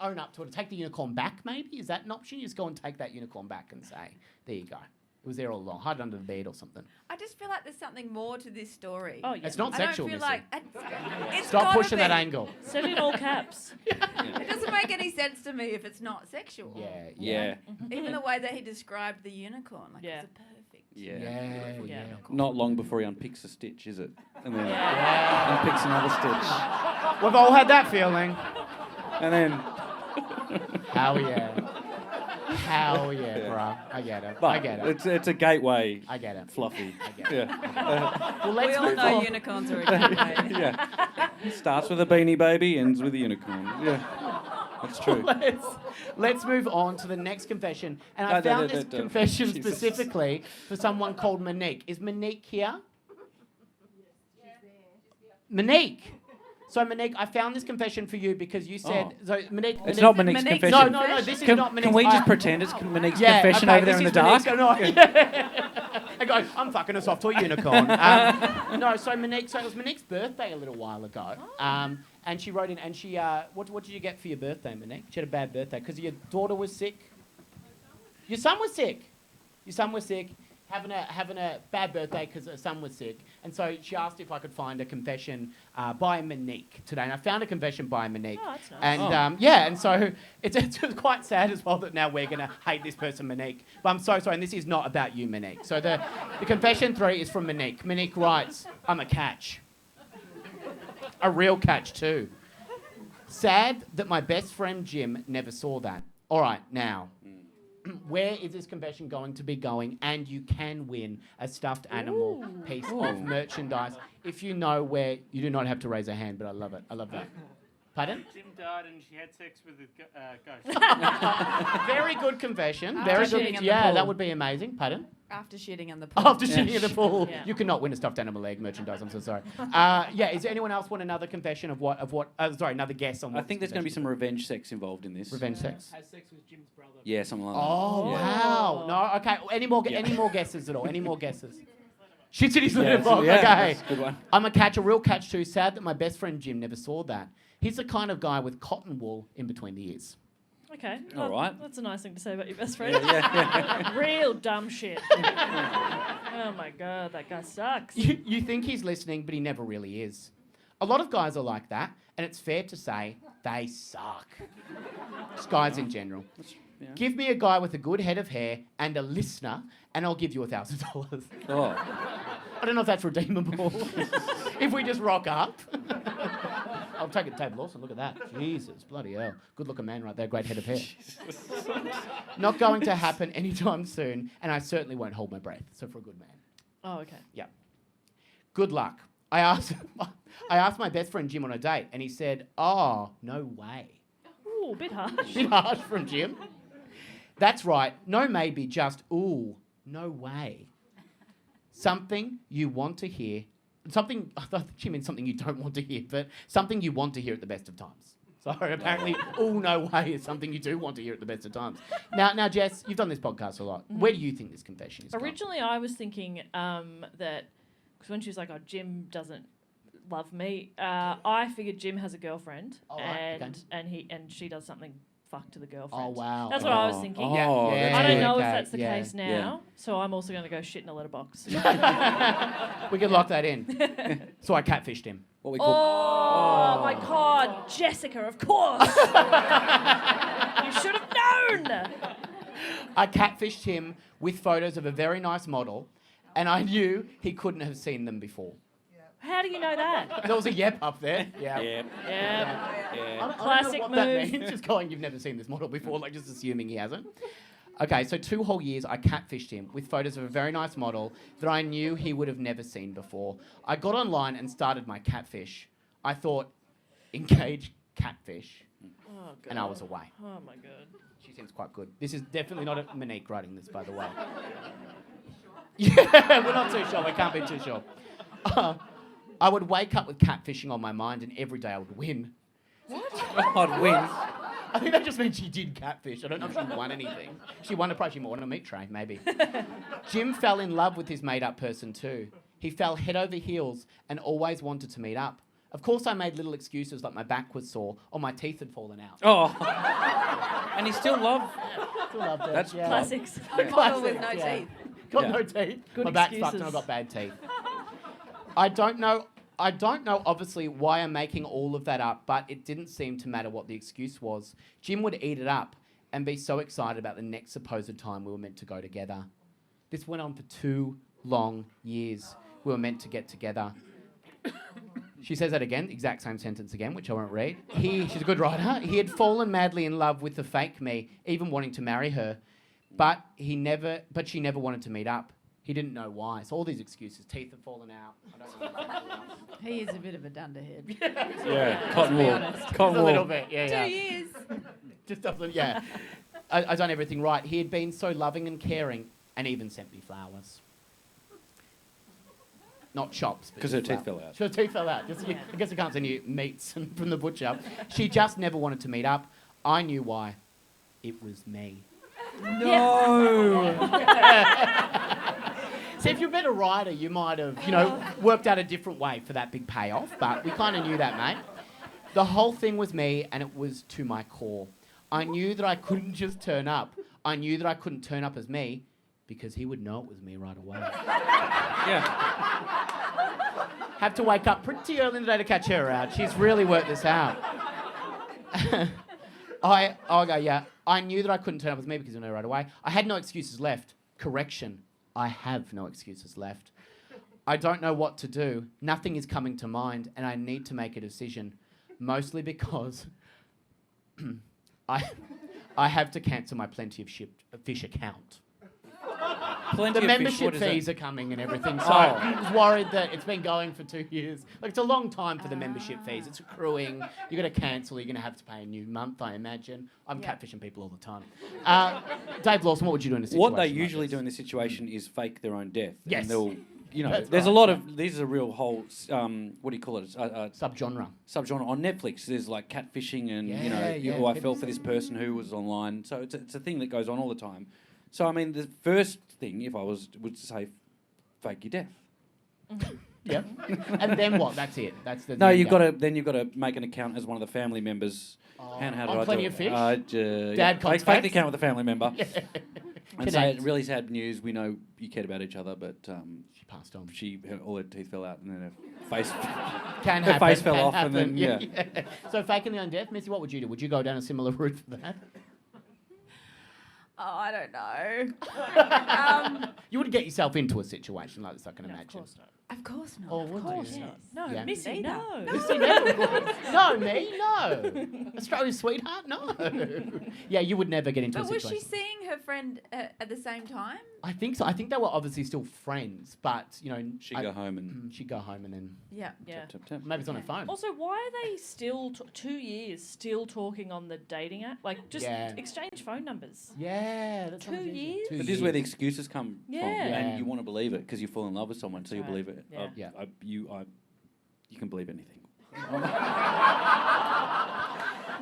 own up to it, take the unicorn back? Maybe is that an option? You just go and take that unicorn back and say, there you go. It was there all along. Hide it under the bed or something. I just feel like there's something more to this story. Oh, yeah. It's not I sexual, don't feel Missy. like it's Stop gotta pushing that be. angle. Said in all caps. It doesn't make any sense to me if it's not sexual. Yeah. Even the way that he described the unicorn, like Yeah. it's a perfect. Yeah. Yeah. Yeah. Not long before he unpicks a stitch, is it? And then Yeah. unpicks another stitch. We've all had that feeling. And then... Hell yeah. Hell yeah, Yeah. bruh. I get it. But I get it. It's a gateway I get it. fluffy. I get it. Yeah. Well, We let's all move know on. unicorns are a gateway. Yeah. Starts with a beanie baby, ends with a unicorn. Yeah. That's true. Let's move on to the next confession. And I No, found no, this no. confession Jesus. specifically for someone called Monique. Is Monique here? Monique. So Monique, I found this confession for you because you said so. Monique. It's Monique- not Monique's Monique's confession. No, this is Can, not Monique's. can we just pretend it's Monique's confession okay, over there this in the is dark? Monique's, I go, I'm fucking a soft toy unicorn. No, so Monique, so it was Monique's birthday a little while ago. And she wrote in, and she, what did you get for your birthday, Monique? She had a bad birthday because your daughter was sick. Your son was sick. Your son was sick, having a bad birthday because her son was sick. And so she asked if I could find a confession by Monique today. And I found a confession by Monique. Oh, that's nice. And and so it's quite sad as well that now we're going to hate this person, Monique. But I'm so sorry, and this is not about you, Monique. So the confession 3 is from Monique. Monique writes, I'm a catch. A real catch too. Sad that my best friend Jim never saw that. All right, now, where is this confession going to be going? And you can win a stuffed animal piece of merchandise. If you know where, you do not have to raise a hand, but I love it. I love that. Pardon? Jim died and she had sex with a ghost. Very good confession. After Very shitting good. in the Yeah, pool. that would be amazing. Pardon? After shitting in the pool. After shitting in the pool, Yeah. you cannot win a stuffed animal leg merchandise. I'm so sorry. Is there anyone else want another confession of what? Sorry, another guess on what? I think there's going to be some revenge sex involved in this. revenge sex. Has sex with Jim's brother. Yeah, something like that. Oh Yeah. wow! No, okay. Any more guesses at all? Any more guesses? Shit's in his Yeah, litter box. yeah, Okay. that's a good one. I'm a catch, a real catch too. Sad that my best friend Jim never saw that. He's the kind of guy with cotton wool in between the ears. Okay. All right. That's a nice thing to say about your best friend. Yeah. Real dumb shit. Oh my god, that guy sucks. You think he's listening, but he never really is. A lot of guys are like that, and it's fair to say they suck. Just guys in general. Yeah. Give me a guy with a good head of hair and a listener, and I'll give you $1,000. Oh. I don't know if that's redeemable. If we just rock up. I'll take it to Dave Lawson. Look at that. Jesus, bloody hell. Good looking man right there. Great head of hair. Not going to happen anytime soon, and I certainly won't hold my breath. So for a good man. Oh, okay. Yeah. Good luck. I asked my best friend Jim on a date, and he said, "Oh, no way." Ooh, a bit harsh. Bit harsh from Jim. That's right. No maybe, just ooh, no way. Something you want to hear. Something, I thought she meant something you don't want to hear, but something you want to hear at the best of times. So apparently, ooh, no way is something you do want to hear at the best of times. Now, Jess, you've done this podcast a lot. Where do you think this confession is? Originally, I was thinking that, because when she was like, "Oh, Jim doesn't love me," I figured Jim has a girlfriend, Oh, right, and she does something fuck to the girlfriend. Oh, wow. That's what I was thinking. Oh, Yeah. I don't Yeah, know okay, if that's the yeah, case now, yeah. so I'm also going to go shit in a letterbox. We can lock that in. So I catfished him. What we call... Oh my god, Jessica, of course! You should have known! I catfished him with photos of a very nice model, and I knew he couldn't have seen them before. How do you know that? There was a yep up there. Yeah. Yeah. Yeah. Yeah. Classic I don't know what move. that means. Just going, you've never seen this model before, like just assuming he hasn't. Okay, so 2 whole years I catfished him with photos of a very nice model that I knew he would have never seen before. I got online and started my catfish. I thought, engage catfish, Oh, God. and I was away. Oh, my God. She seems quite good. This is definitely not a Monique writing this, by the way. Yeah, we're not too sure. We can't be too sure. I would wake up with catfishing on my mind, and every day I would win. God wins. I think that just means she did catfish. I don't know if she won anything. She won a prize. She won a meat tray, maybe. Jim fell in love with his made-up person too. He fell head over heels and always wanted to meet up. Of course, I made little excuses like my back was sore or my teeth had fallen out. Oh. And he still loved... Still loved it. That's Classics. A model with no Classic, yeah. teeth. Got Yeah. no teeth. Good My back's fucked and excuses. I've got bad teeth. I don't know, obviously, why I'm making all of that up, but it didn't seem to matter what the excuse was. Jim would eat it up and be so excited about the next supposed time we were meant to go together. This went on for 2 long years. We were meant to get together. She says that again, exact same sentence again, which I won't read. She's a good writer. He had fallen madly in love with the fake me, even wanting to marry her, but she never wanted to meet up. He didn't know why. So all these excuses, teeth have fallen out. I don't know. He is a bit of a dunderhead. Yeah, cotton wool. honest. Cotton A wool. little bit, yeah. 2 years. Just doesn't, yeah. I done everything right. He had been so loving and caring and even sent me flowers. Not chops. Because her teeth fell out. Her teeth fell out. I guess I can't send you meats from the butcher. She just never wanted to meet up. I knew why. It was me. No. See, if you're a better writer, you might have, worked out a different way for that big payoff, but we kind of knew that, mate. The whole thing was me, and it was to my core. I knew that I couldn't just turn up. I knew that I couldn't turn up as me, because he would know it was me right away. Yeah. Have to wake up pretty early in the day to catch her out. She's really worked this out. I'll go, yeah. I knew that I couldn't turn up as me because he knew right away. I had no excuses left. Correction. I have no excuses left. I don't know what to do. Nothing is coming to mind, and I need to make a decision. Mostly because I have to cancel my Plenty of Fish account. Plenty The of fish, membership what is that? fees are coming and everything, so I was worried that it's been going for 2 years. Like, it's a long time for the membership fees. It's accruing. You're going to cancel. You're going to have to pay a new month, I imagine. I'm catfishing people all the time. Dave Lawson, what would you do in a situation What they like usually this? do in this situation is fake their own death. Yes. And they'll, That's there's right, a lot of, these are real whole, what do you call it? Subgenre. Subgenre on Netflix. There's like catfishing and, Yeah, I fell for this person who was online. So it's a thing that goes on all the time. So, I mean, the first thing, if I would say, fake your death. Yep. And then what? That's it. That's the. No, the you've game. got to make an account as one of the family members. And how do on I Plenty do of it? Fish? Dad fake contacts? the account with a family member. And say Connect. really sad news. We know you cared about each other, but She passed on. all her teeth fell out, and then her face. Can her happen. face fell can off, happen. and then yeah. So faking their own death, Missy. What would you do? Would you go down a similar route for that? Oh, I don't know. You would get yourself into a situation like this, I can No, of imagine. course not. Of course not. Oh, of would course you? not. No, Yeah. Missy, Neither. no. Missy, no. No, me, no. Australia's sweetheart, no. Yeah, you would never get into But a was situation. she seeing her friend at the same time? I think so. I think they were obviously still friends, but She'd go home and she'd go home and then Yeah. Yeah. tap, tap. maybe it's on her phone. Also, why are they still 2 years still talking on the dating app? Like, just Yeah. exchange phone numbers. Yeah, that's 2 what it is. years? But this is where the excuses come from, Yeah. and you want to believe it because you fall in love with someone, so you right. believe it. Yeah. You can believe anything.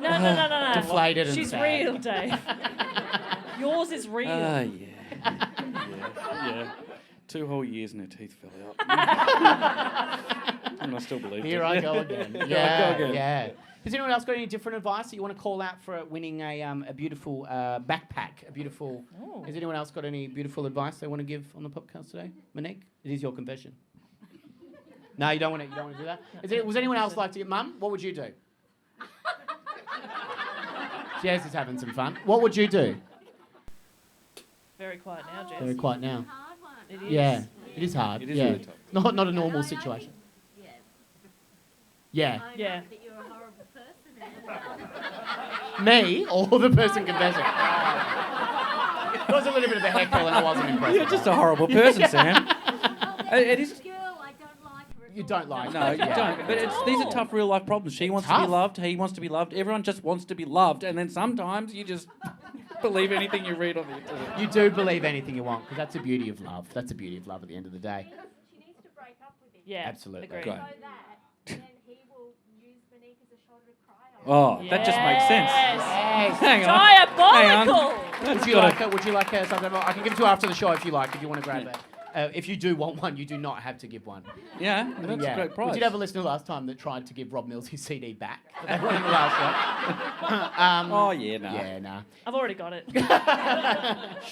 No. Deflated and She's sad. real, Dave. Yours is real. Yeah. Yeah. 2 whole years and her teeth fell out. And I still believe it. Here I go again. Here I Yeah, go again. yeah. Has anyone else got any different advice that you want to call out for winning a beautiful backpack? A beautiful. Oh. Has anyone else got any beautiful advice they want to give on the podcast today? Monique, it is your confession. No, you don't want to. You don't want to do that. Was anyone else like to get? Mum, what would you do? Jess is having some fun. What would you do? Very quiet now, Jess. Very quiet now. It is. Yeah, it is hard. It is yeah. really tough. Not a normal situation. Yeah. Yeah. Me or the person confessing? It was a little bit of a heckle and I wasn't impressed. You're just a horrible person, Sam. It is. You don't like No, her, you yeah. don't. But these are tough real life problems. She wants to be Tough. loved. He wants to be loved. Everyone just wants to be loved. And then sometimes you just believe anything you read on the internet. You do believe anything you want because that's the beauty of love. That's the beauty of love at the end of the day. She needs to break up with him. Yeah. Absolutely. Agreed. Great. So that, then he will use Monique as a shoulder to cry on. Oh, that just makes sense. Yes. Hang on. Diabolical. Would you like her? Would you like her something? I can give it to her after the show if you like. If you want to grab it. If you do want one, you do not have to give one. Yeah, that's a great prize. We did have a listener last time that tried to give Rob Mills his CD back. But they won in the last one. Oh, yeah, no. Yeah, nah. I've already got it.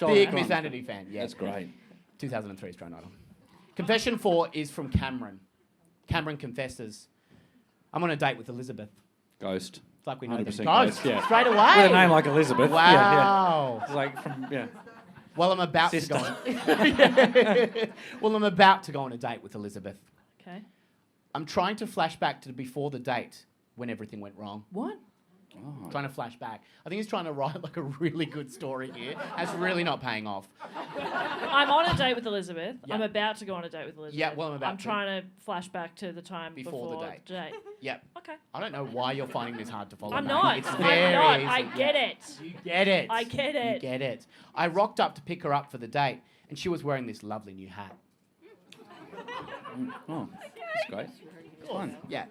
Big Miss Vanity fan. Yeah, That's great. 2003 Australian Idol. Confession 4 is from Cameron. Cameron confesses, I'm on a date with Elizabeth. Ghost. It's like we know them. 100% Ghost, yeah. straight away. With a name like Elizabeth. Wow. Yeah. It's like from, yeah. Well, I'm about Sister. to go. Well, I'm about to go on a date with Elizabeth. Okay. I'm trying to flash back to before the date when everything went wrong. What? Oh. Trying to flash back. I think he's trying to write like a really good story here. That's really not paying off. I'm on a date with Elizabeth. Yeah. I'm about to go on a date with Elizabeth. Yeah, well, I'm about I'm to. trying to flash back to the time Before the the date. Yep. Okay. I don't know why you're finding this hard to follow. I'm mate. not. It's I'm very not. easy. I get it. You get it. I get You it. get it. I rocked up to pick her up for the date, and she was wearing this lovely new hat. Oh, that's great. It's fun. Yeah.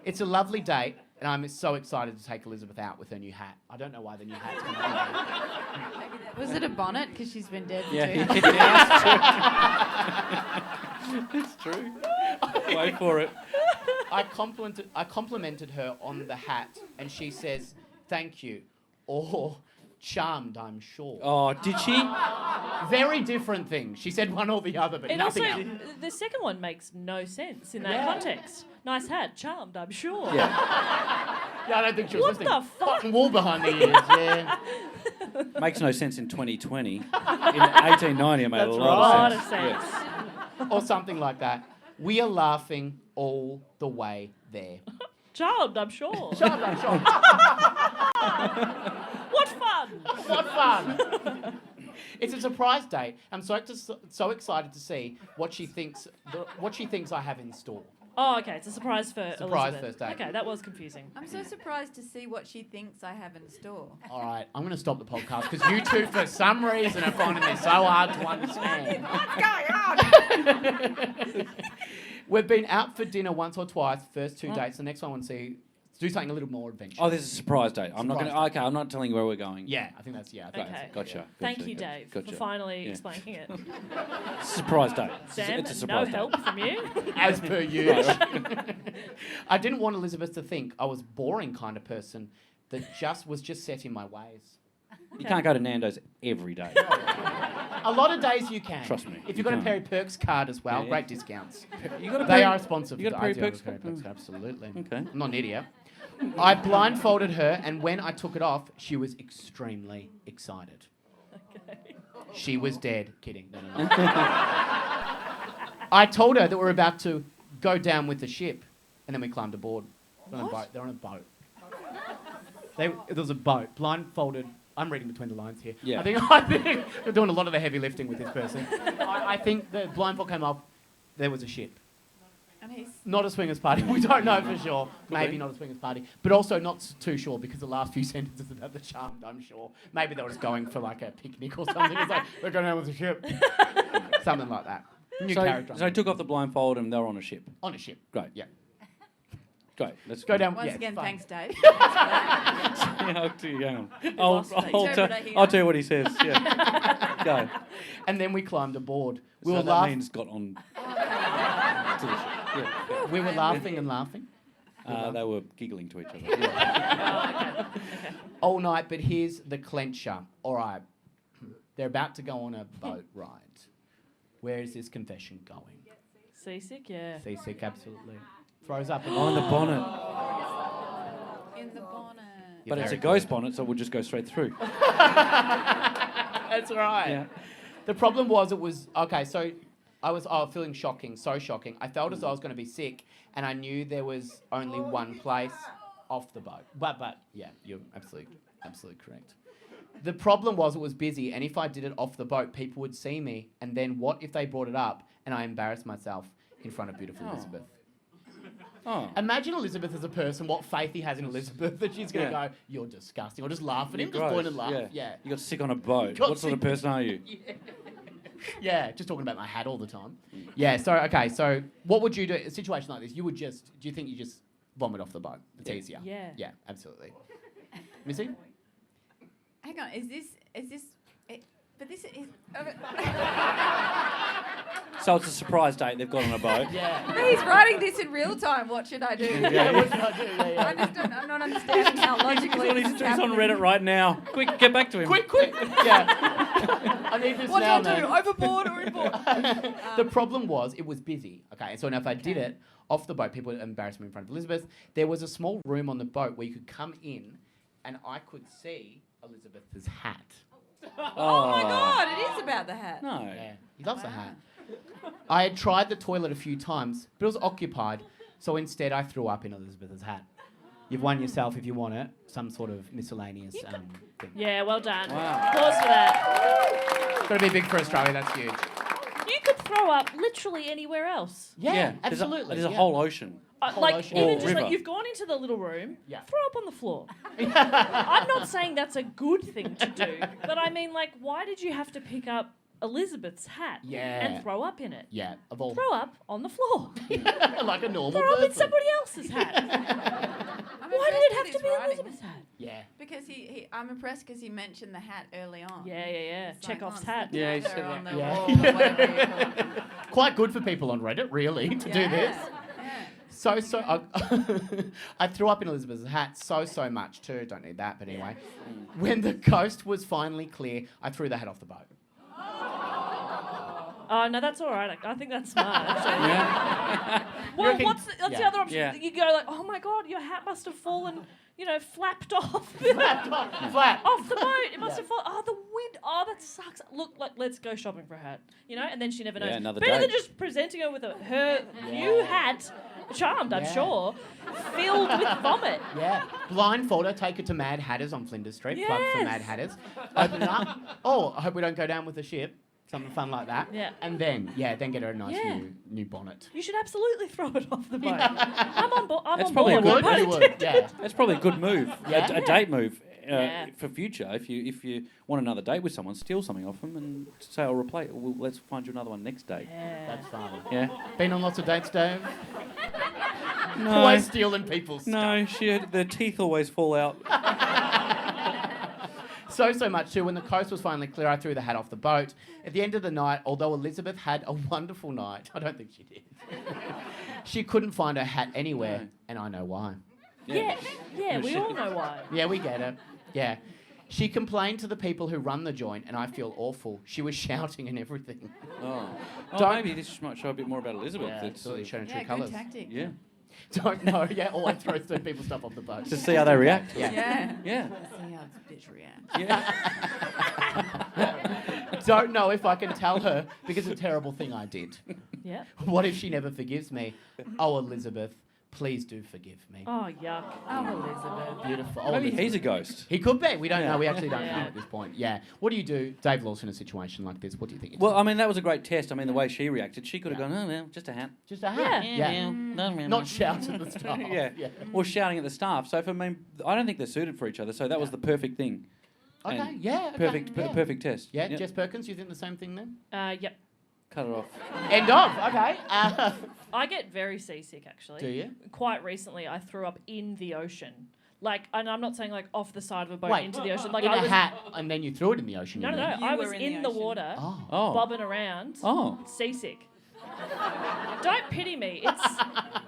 It's a lovely date, and I'm so excited to take Elizabeth out with her new hat. I don't know why the new hat's going to Was it a bonnet? Because she's been dead for Yeah, 2 years. it's true. Wait for it. I complimented her on the hat, and she says, "Thank you," or "Charmed, I'm sure." Oh, did she? Very different things. She said one or the other, but And nothing also, else. the second one makes no sense in that Yeah. context. Nice hat, charmed, I'm sure. Yeah. Yeah, I don't think she was What listening. the fuck? Cotton wool behind the ears. Yeah. Makes no sense in 2020. In 1890, it made That's a A lot lot of of sense. sense. Yeah. Or something like that. We are laughing all the way there. Charmed, I'm sure. Charmed, I'm sure. What fun! What fun! It's a surprise date. I'm so excited to see what she thinks. What she thinks I have in store. Oh, okay. It's a surprise for Surprise Elizabeth. first date. Okay, that was confusing. I'm so surprised to see what she thinks I have in store. All right, I'm going to stop the podcast because you two, for some reason, are finding this so hard to understand. What's going on? We've been out for dinner once or twice, first 2 dates. The next one I want to Let's do something a little more adventurous. Oh, there's a surprise date. I'm not going to... Surprise Okay, I'm not telling you where we're going. Yeah, I think that's... Yeah, I think Okay. Gotcha. Thank you, Dave, for finally explaining it. Surprise date. Sam, It's a no surprise date. help from you. As per usual. I didn't want Elizabeth to think I was boring kind of person that was just set in my ways. You can't go to Nando's every day. A lot of days you can. Trust me, If you you've got a can't. Perry Perks card as well, Yeah. great discounts. You got a They Perry- are sponsored. You got a Perry Perks card? card? Absolutely. Okay. I'm not an idiot. I blindfolded her, and when I took it off, she was extremely excited. Okay. She was dead. Kidding. No. I told her that we're about to go down with the ship, and then we climbed aboard. They're on a boat. They're on a boat. There was a boat, blindfolded. I'm reading between the lines here. Yeah. I think we're doing a lot of the heavy lifting with this person. I think the blindfold came off. There was a ship. And he's Not a swingers party. We don't know for sure. Maybe be. not a swingers party, but also not too sure because the last few sentences about the Charmed, I'm sure. Maybe they were just going for like a picnic or something. It's like we're going down with the ship, something like that. New character. So he took off the blindfold and they were on a ship. On a ship. Great. Yeah. Great. Let's Go down. once yeah, again, fine. thanks, Dave. Yeah, I'll do you. Hang on. lost me. I'll tell you what he says. Yeah. Go. And then we climbed aboard. We So were that laughing. means got on to the ship. Yeah. We were laughing and laughing They were giggling to each other. Yeah. all night. But here's the clencher. All right, they're about to go on a boat ride. Where is this confession going? Seasick, yeah. Seasick, absolutely. Throws up. On the bonnet. In the bonnet. But it's a ghost bonnet, so we'll just go straight through. That's right. Yeah. The problem was okay. So I was feeling so shocking. I felt as though I was going to be sick, and I knew there was only one place off the boat. But yeah, you're absolutely correct. The problem was it was busy, and if I did it off the boat, people would see me, and then what if they brought it up and I embarrassed myself in front of beautiful Elizabeth? Oh. Imagine Elizabeth as a person, what faith he has in Elizabeth, that she's going to go, you're disgusting, or just laugh at him, just point and laugh. Yeah. You got sick on a boat. Got What sort of sick. person are you? Yeah, just talking about my hat all the time. Yeah, so what would you do in a situation like this? Do you think you just vomit off the boat? It's easier. Yeah. Yeah, absolutely. Missy? Hang on, is this? But this is. So it's a surprise date they've got on a boat. Yeah. He's writing this in real time. What should I do? Yeah, what should I do? Yeah. I'm not understanding how logically this is He's on happening. Reddit right now. Quick, get back to him. Quick! Yeah. I need this What now, do I do? man. Overboard or inboard? The problem was it was busy. Okay, and so now if I did it off the boat, people would embarrass me in front of Elizabeth. There was a small room on the boat where you could come in, and I could see Elizabeth's hat. Oh my God! It is about the hat. No. Yeah, he loves the hat. I had tried the toilet a few times, but it was occupied, so instead I threw up in Elizabeth's hat. You've won yourself, if you want it, some sort of miscellaneous thing. Yeah, well done. Wow. Applause for that. Got to be big for Australia, that's huge. You could throw up literally anywhere else. Yeah, There's absolutely. There's a yeah. whole ocean. Whole Like, ocean. even Or just river. like you've gone into the little room, Yeah. throw up on the floor. I'm not saying that's a good thing to do, but I mean, like, why did you have to pick up Elizabeth's hat Yeah. and throw up in it? Yeah, of all. Throw up on the floor. Like a normal Throw up in person. somebody else's hat. I'm Why did impressed it have with to his be writing. Elizabeth's hat? Yeah. Because I'm impressed because he mentioned the hat early on. Yeah. It's like, Chekhov's oh, hat. Yeah, he it's said on that. the Yeah. wall or whatever you call it. Quite good for people on Reddit, really, to do this. Yeah. So I threw up in Elizabeth's hat so much too. Don't need that, but anyway. When the coast was finally clear, I threw the hat off the boat. Oh, no, that's all right. I think that's smart, actually. Yeah. Well, reckon- what's the yeah. other option? Yeah. You go like, oh my God, your hat must have fallen, flapped off. Flat. Off the boat. It must have fallen. Oh, the wind. Oh, that sucks. Look, like, let's go shopping for a hat. And then she never knows. Yeah, another Better than date. just presenting her with her new hat, charmed, I'm Yeah. sure, filled with vomit. Yeah. Blindfold her, take her to Mad Hatters on Flinders Street. Plug for Yes. Mad Hatters. Open it up. Oh, I hope we don't go down with the ship. Something fun like that. Yeah. And then get her a nice Yeah. new bonnet. You should absolutely throw it off the boat. I'm on board. That's I'm probably on a board. good- You would, yeah. That's probably a good move. Yeah. A date move Yeah. for future. If you want another date with someone, steal something off them and say, I'll replace. Well, let's find you another one next date. Yeah. That's fun. Yeah. Been on lots of dates, Dave? No. Always stealing people's stuff. No, the teeth always fall out. So much too. When the coast was finally clear, I threw the hat off the boat. At the end of the night, although Elizabeth had a wonderful night, I don't think she did. She couldn't find her hat anywhere, No. and I know why. Yeah, we all know why. Yeah, we get it. Yeah. She complained to the people who run the joint, and I feel awful. She was shouting and everything. Oh, maybe this might show a bit more about Elizabeth. Yeah, That's, absolutely showing true Yeah, good colours. tactic. yeah. Don't know. Yeah, always throw people's stuff off the boat. To see how they react. Yeah. Yeah. Yeah. See how this bitch reacts. Yeah. Don't know if I can tell her because it's a terrible thing I did. Yeah. What if she never forgives me? Oh, Elizabeth, please do forgive me. Oh, yuck. Oh, Elizabeth. Beautiful. Oh, Maybe Elizabeth. he's a ghost. He could be. We don't Yeah. know. We actually don't know Yeah. at this point. Yeah. What do you do, Dave Lawson, in a situation like this? What do you think? Well, I mean, that was a great test. I mean, the way she reacted, she could have Yeah. gone, oh, well, just a hat. just a hat. Yeah. Not shout at the staff. Yeah. Or shouting at the staff. So, I mean, I don't think they're suited for each other. So that was the perfect thing. Okay. And Yeah. Okay. Perfect, yeah. perfect test. Yeah. Yep. Jess Perkins, you think the same thing then? Yep. Cut it off. End of. Okay. I get very seasick, actually. Do you? Quite recently, I threw up in the ocean. Like, and I'm not saying like off the side of a boat Wait. into the ocean. Like in I a was, hat, and then you threw it in the ocean. No, you no, mean? no. You I was were in the water, Oh. Oh. bobbing around, Oh. seasick. Don't pity me.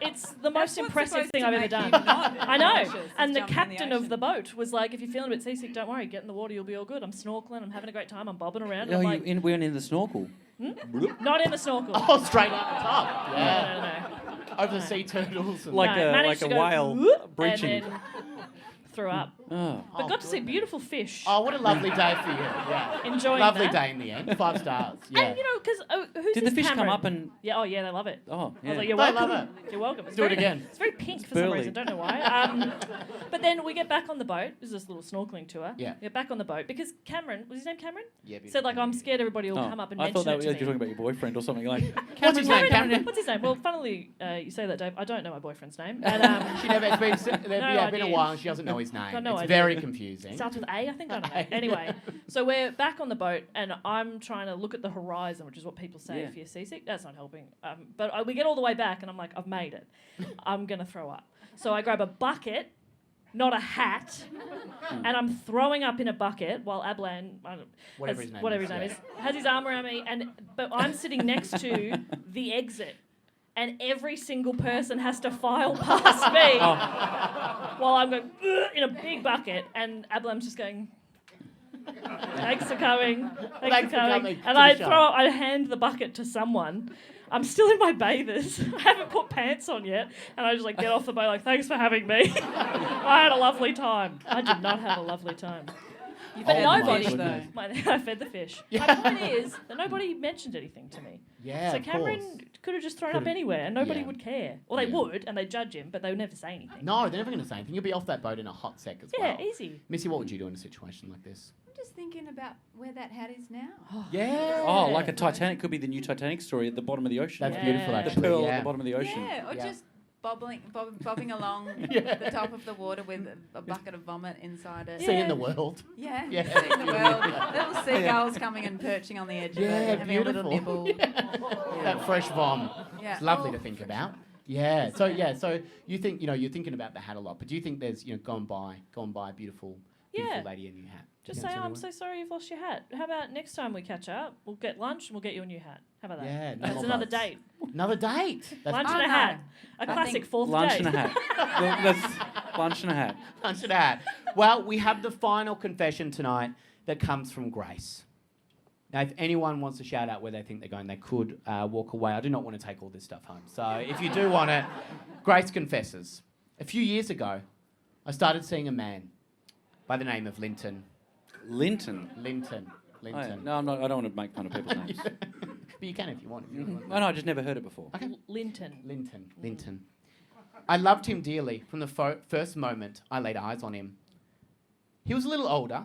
It's the most what's impressive supposed thing to I've ever make done. you not I know. anxious, is And the jumping in the captain of ocean. the boat was like, if you're feeling a bit seasick, don't worry, get in the water, you'll be all good. I'm snorkeling, I'm having a great time, I'm bobbing around. And Oh, I'm you like, went in the snorkel. not in the snorkel. Oh, straight out the top. Yeah. No. Over the sea turtles. And Like No, managed a to go whale whoop, breaching. And then threw up. Oh. But got to see beautiful fish. Oh, what a lovely day for you. Yeah. Enjoying Lovely that. day in the end. 5 stars. Yeah. And you know, because who's Did this the fish Cameron? come up and... Yeah, oh yeah, they love it. Oh, I was yeah. like, you're They welcome. love You're welcome. It's Do it very- again. It's very pink for some burly. reason. Don't know why. But then we get back on the boat. There's this little snorkeling tour. Yeah. We get back on the boat because Cameron, was his name Cameron? Yeah, Said like, I'm scared everybody will Oh, come up and I mention thought that it to you're me. talking about your boyfriend or something like. What's his name, Cameron? What's his name? Well, funnily, you say that, Dave. I don't know my boyfriend's name. And She never. It's been, been a idea. while, and she doesn't know his name. Got no it's idea. very confusing. starts with A, I think. I don't know. Anyway, so we're back on the boat, and I'm trying to look at the horizon, which is what people say Yeah. if you're seasick. That's not helping. But we get all the way back, and I'm like, I've made it. I'm gonna throw up. So I grab a bucket, not a hat, and I'm throwing up in a bucket while Ablan, Whatever his name is, has his arm around me, but I'm sitting next to the exit. And every single person has to file past me while I'm going in a big bucket, and Ablam's just going, thanks for coming, thanks for coming. And I hand the bucket to someone. I'm still in my bathers. I haven't put pants on yet, and I just like get off the boat like, thanks for having me. I had a lovely time. I did not have a lovely time. But fed the nobody, fish, though. I fed the fish. My point is that nobody mentioned anything to me. Yeah, So of Cameron course. could have just thrown up anywhere and nobody Yeah. would care. Or they Yeah. would and they'd judge him, but they would never say anything. No, they're never going to say anything. You'll be off that boat in a hot sec as well. Yeah, easy. Missy, what would you do in a situation like this? I'm just thinking about where that hat is now. Yeah. Oh, like a Titanic could be the new Titanic story at the bottom of the ocean. That's beautiful, Yeah. the actually. pearl yeah. at the bottom of the ocean. Yeah, or Yeah. just bobbing along the top of the water with a bucket of vomit inside it. Seeing the world. Yeah, Yeah. seeing the world. Little seagulls coming and perching on the edge of Yeah, it, having beautiful. a little nibble. That fresh vom. Yeah. It's lovely Oh, to think about. Yeah. So so you think you're thinking about the hat a lot, but do you think there's gone by a beautiful Yeah. lady in your hat? Just You say, think oh, I'm that's so sorry you've lost your hat. How about next time we catch up, we'll get lunch and we'll get you a new hat. How about that? Yeah, no That's more another bugs. date. another date. That's Lunch Oh, and a no. hat. A I classic think fourth Lunch date. and a hat. That's lunch and a hat. Lunch and a hat. Well, we have the final confession tonight that comes from Grace. Now, if anyone wants to shout out where they think they're going, they could walk away. I do not want to take all this stuff home. So if you do want it, Grace confesses. A few years ago, I started seeing a man by the name of Linton. Linton. Linton. Oh, yeah. No, I'm not, I don't want to make fun of people's names. But you can if you want. If you want. Oh, no, I just never heard it before. Okay. Linton. Linton. I loved him dearly from the first moment I laid eyes on him. He was a little older.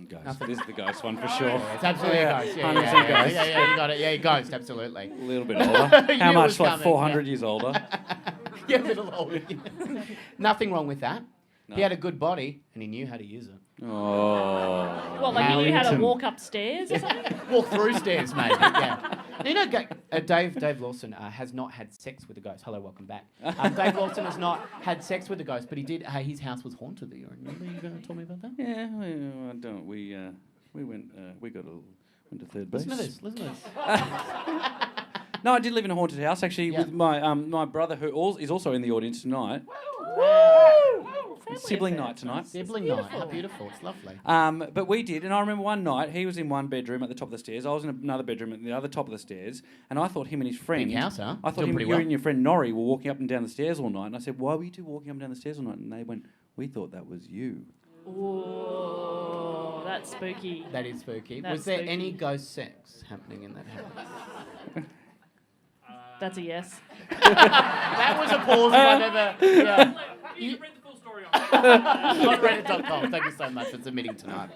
Ghost. Nothing. This is the ghost one for sure. It's absolutely Yeah, a ghost. 100% Yeah, you got it. Yeah, ghost, absolutely. A little bit older. You How knew it much? was Like coming, 400 yeah. years older. Yeah, a little older. Nothing wrong with that. No. He had a good body and he knew how to use it. Oh. Well, like you knew how to Linton. walk upstairs or something? Walk through stairs, maybe. Yeah. You know, Dave Lawson has not had sex with a ghost. Hello, welcome back. Dave Lawson has not had sex with a ghost, but he did. His house was haunted. Do you remember? You going to tell me about that? Yeah, I don't. We went. Went to third base. Listen to this. No, I did live in a haunted house actually Yeah. with my brother who is also in the audience tonight. Sibling night tonight. Sibling night. How beautiful. It's lovely. But we did, and I remember one night he was in one bedroom at the top of the stairs. I was in another bedroom at the other top of the stairs, and I thought him and his friend. Big house, huh? I thought Doing him, pretty you well. and your friend Norrie were walking up and down the stairs all night, and I said, "Why were you two walking up and down the stairs all night?" And they went, "We thought that was you." Ooh, that's spooky. That is spooky. That's Was there spooky. any ghost sex happening in that house? That's a yes. That was a pause if I've ever. Yeah. You read the full story on it. On Reddit.com. Thank you so much for submitting tonight.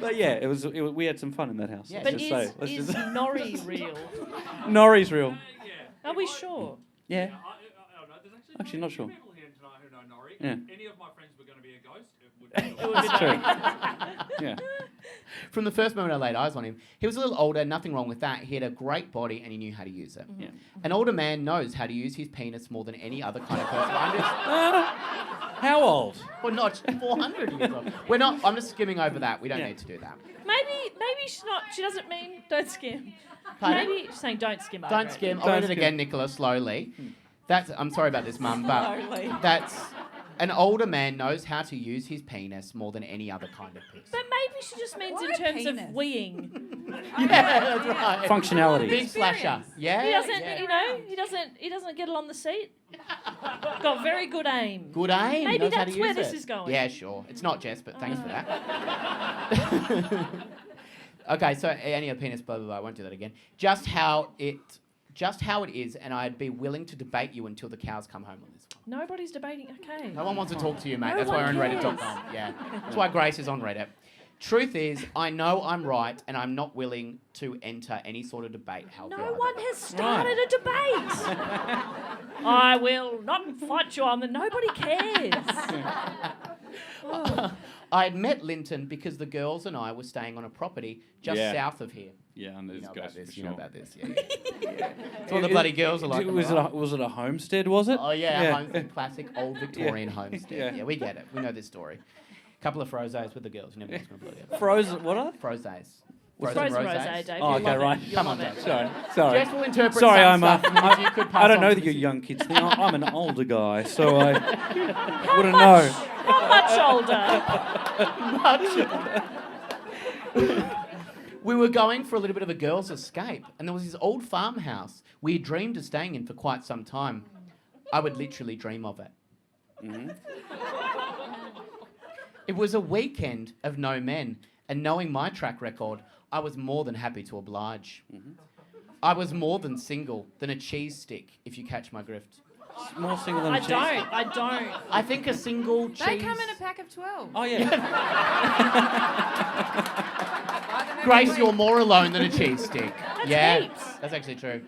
But yeah, it was. We had some fun in that house. Yeah. let's But just say. Let's is just Norrie real? Norrie's real. Yeah. Are we sure? Yeah. I don't know. There's Actually, not sure. people here tonight who know Norrie. Yeah. If any of my friends were going to be a ghost, it would be It would be That's true. Norrie. Yeah. From the first moment I laid eyes on him, he was a little older, nothing wrong with that. He had a great body and he knew how to use it. Yeah. An older man knows how to use his penis more than any other kind of person. How old? We're not 400 years old. We're not. I'm just skimming over that. We don't need to do that. Maybe she's not. She doesn't mean don't skim. Pardon? Maybe she's saying don't skim over Don't it. skim. I'll Don't read it skim. again, Nicola, slowly. I'm sorry about this, Mum, but Slowly. that's an older man knows how to use his penis more than any other kind of piece. But maybe she just means in Why terms penis? of weeing. Yeah, that's right. Functionality. Big slasher. Yeah. He doesn't, yeah. you know, he doesn't get along the seat. Got very good aim. Good aim. Maybe knows how to that's where use this it. is going. Yeah, sure. It's not Jess, but thanks for that. Okay, so any other penis, blah blah blah. I won't do that again. Just how it is, and I'd be willing to debate you until the cows come home on this one. Nobody's debating. Okay. No one wants to talk to you, mate. No That's why one we're on cares. Reddit.com. Yeah. That's why Grace is on Reddit. Truth is, I know I'm right, and I'm not willing to enter any sort of debate. No one has started a debate. I will not fight you on the. Nobody cares. I had met Linton because the girls and I were staying on a property just Yeah. south of here. Yeah, and You there's know about ghosts this. for You know sure. about this. Yeah. That's what the bloody girls are like. Was it a homestead? Was it? Oh yeah, homestead, classic old Victorian homestead. Yeah. Yeah, we get it. We know this story. Couple of frozes with the girls. You never know what's going to blow you up. Frozen. What are? Frozes. Frozen rosé, Dave. Oh, You'll okay, love right. It. You'll Come on, love Dave. it. Sorry. Jess will interpret Sorry, some I'm. stuff, and if you could pass I don't on know to that you Missy. young kids think I'm an older guy, so I wouldn't know. How much older? We were going for a little bit of a girls' escape, and there was this old farmhouse we had dreamed of staying in for quite some time. I would literally dream of it. Mm-hmm. It was a weekend of no men, and knowing my track record, I was more than happy to oblige. Mm-hmm. I was more than single than a cheese stick, if you catch my grift. More single than a I cheese. don't. I think a single cheese... They come in a pack of 12. Oh yeah. Grace, you're more alone than a cheese stick. That's yeah, heaps. that's actually true.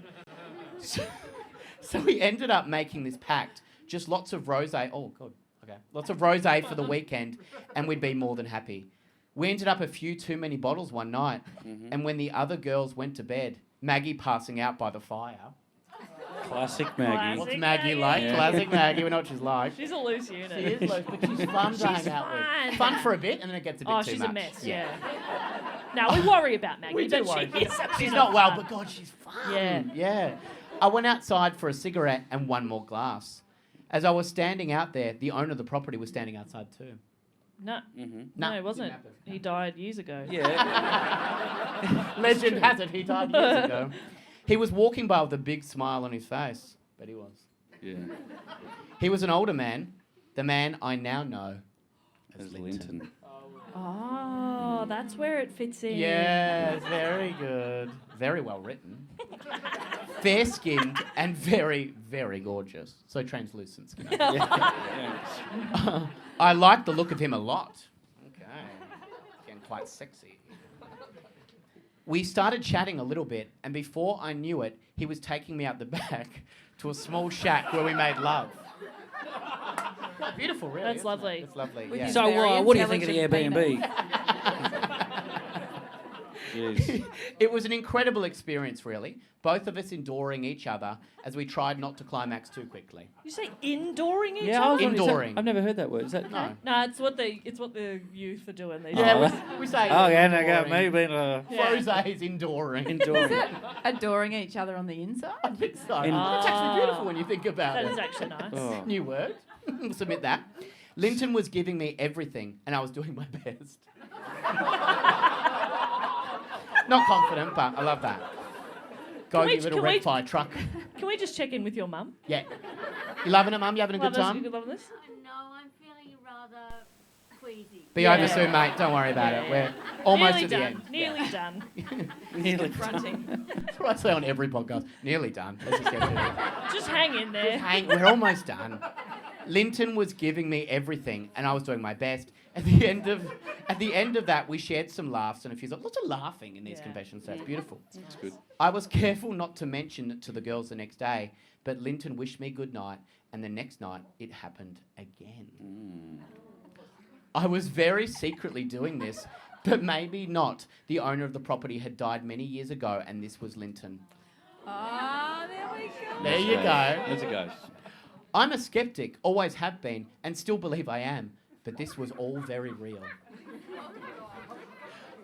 So we ended up making this pact. Just lots of rosé. Oh god. Okay. Lots of rosé for the weekend, and we'd be more than happy. We ended up a few too many bottles one night, and when the other girls went to bed, Maggie passing out by the fire. Classic Maggie. What's Classic Maggie Maggie. like? Yeah. Classic Maggie. We know what she's like. She's a loose unit. She is loose, but she's fun to hang out fine. with. Fun for a bit, and then it gets a bit Oh, too she's much. a mess. Yeah. Now we worry about Maggie, We do but worry. she is a She's bit not of well, fun. but God, she's fun. Yeah. Yeah. I went outside for a cigarette and one more glass. As I was standing out there, the owner of the property was standing outside too. No, Mm-hmm. no, Nah, it wasn't. didn't happen. He died years ago. Yeah. Legend has it he died years ago. He was walking by with a big smile on his face. But he was. Yeah. He was an older man, the man I now know as As Linton. Linton. Oh, that's where it fits in. Yes, very good. Very well written. Fair-skinned and very, very gorgeous. So translucent skin. I like the look of him a lot. Okay. Getting quite sexy. We started chatting a little bit, and before I knew it, he was taking me out the back to a small shack where we made love. Beautiful, really. That's isn't it? lovely. It's lovely, With yeah. his So very what do you think of the intelligent Airbnb? Jeez. It was an incredible experience, really. Both of us enduring each other as we tried not to climax too quickly. You say indooring each Yeah, I was other? wondering, is that- Enduring. I've never heard that word. Is that? No. No, it's what the youth are doing these Yeah, days. we say. Oh, yeah, no, go, enduring. maybe. Froze enduring. Enduring. Adoring each other on the inside. I think so. In- It's actually beautiful when you think about That it. is actually nice. Oh. New word. Submit that. Linton was giving me everything, and I was doing my best. Not confident, but I love that. Go Can we- give it a can we- red fire truck. Can we just check in with your mum? Yeah. You loving it, Mum? You having a good Love time? this, you loving this? No, I'm feeling rather queasy. Be Yeah. over soon, mate. Don't worry about it. We're almost Nearly at the done. end. Nearly done. Nearly. Confronting. That's what I say on every podcast. Nearly done. Let's just get to it. Just hang in there. We're almost done. Linton was giving me everything, and I was doing my best. At the end of that, we shared some laughs and a few lots of laughing in these Yeah. confessions. So it's beautiful. That's good. I was careful not to mention it to the girls the next day, but Linton wished me good night, and the next night it happened again. I was very secretly doing this, but maybe not. The owner of the property had died many years ago, and this was Linton. Ah, there we go. There you go. There's a ghost. I'm a skeptic, always have been, and still believe I am, but this was all very real.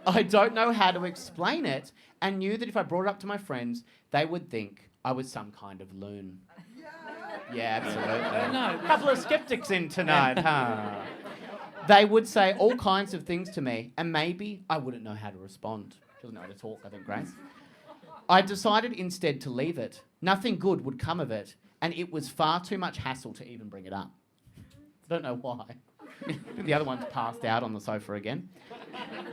I don't know how to explain it, and knew that if I brought it up to my friends, they would think I was some kind of loon. Yeah, absolutely. No. A couple of skeptics in tonight, huh? They would say all kinds of things to me, and maybe I wouldn't know how to respond. She doesn't know how to talk, I think, Grace. I decided instead to leave it. Nothing good would come of it, and it was far too much hassle to even bring it up. Don't know why. The other one's passed out on the sofa again.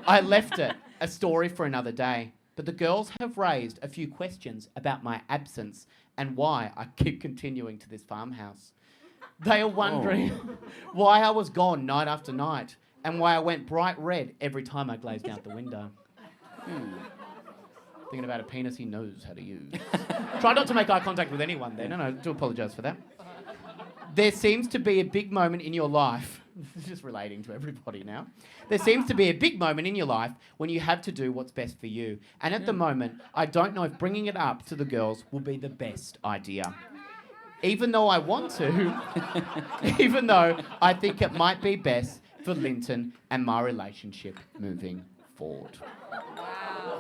I left it, a story for another day, but the girls have raised a few questions about my absence and why I keep continuing to this farmhouse. They are wondering why I was gone night after night and why I went bright red every time I glazed out the window. Thinking about a penis he knows how to use. Try not to make eye contact with anyone there. No, do apologise for that. There seems to be a big moment in your life. This is just relating to everybody now. There seems to be a big moment in your life when you have to do what's best for you. And at the moment, I don't know if bringing it up to the girls will be the best idea. Even though I want to, even though I think it might be best for Linton and my relationship moving forward.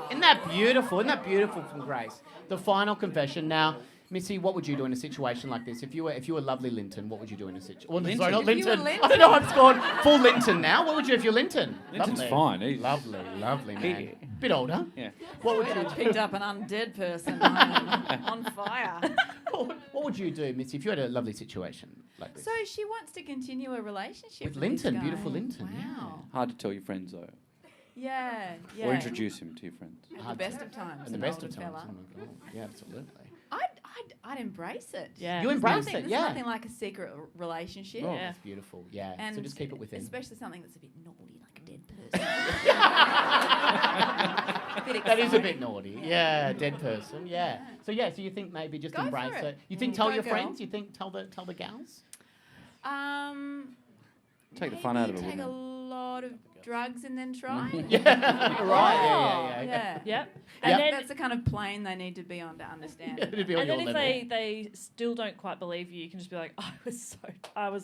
Isn't that beautiful? Isn't that beautiful from Grace? The final confession. Now, Missy, what would you do in a situation like this? If you were lovely Linton, what would you do in a situation? Well, Linton? sorry, not If you were Linton. I don't know. I've gone full Linton now. What would you if you're Linton? Linton's Lovely. fine. He's Lovely man. Bit older. Yeah. What would We you had picked up an undead person on fire. What would you do, Missy, if you had a lovely situation like this? So she wants to continue a relationship With this Linton, guy. beautiful Linton, Wow. Hard to tell your friends though, Yeah. Yeah. or introduce him to your friends. At the Hard best to- of times. At the an best older of times. fella. Oh my God. Yeah, absolutely. I'd embrace it. Yeah. You There's embrace nothing, it, there's yeah. nothing like a secret relationship. Oh, Yeah. that's beautiful. Yeah. And So just keep it within. especially something that's a bit naughty, like a dead person. Bit That is a exciting. bit naughty. Yeah, dead person. Yeah. So so you think maybe just Go for embrace it. it. You think Mm. tell Go your girl. friends? You think tell the gals? Take the fun out of it, Take a wouldn't lot of drugs and then try. Yeah. Right. Yeah. Yeah. Yep. Yep. And then, That's the kind of plane they need to be on to understand. it. It'd be on and your then if level. they still don't quite believe you, you can just be like, I was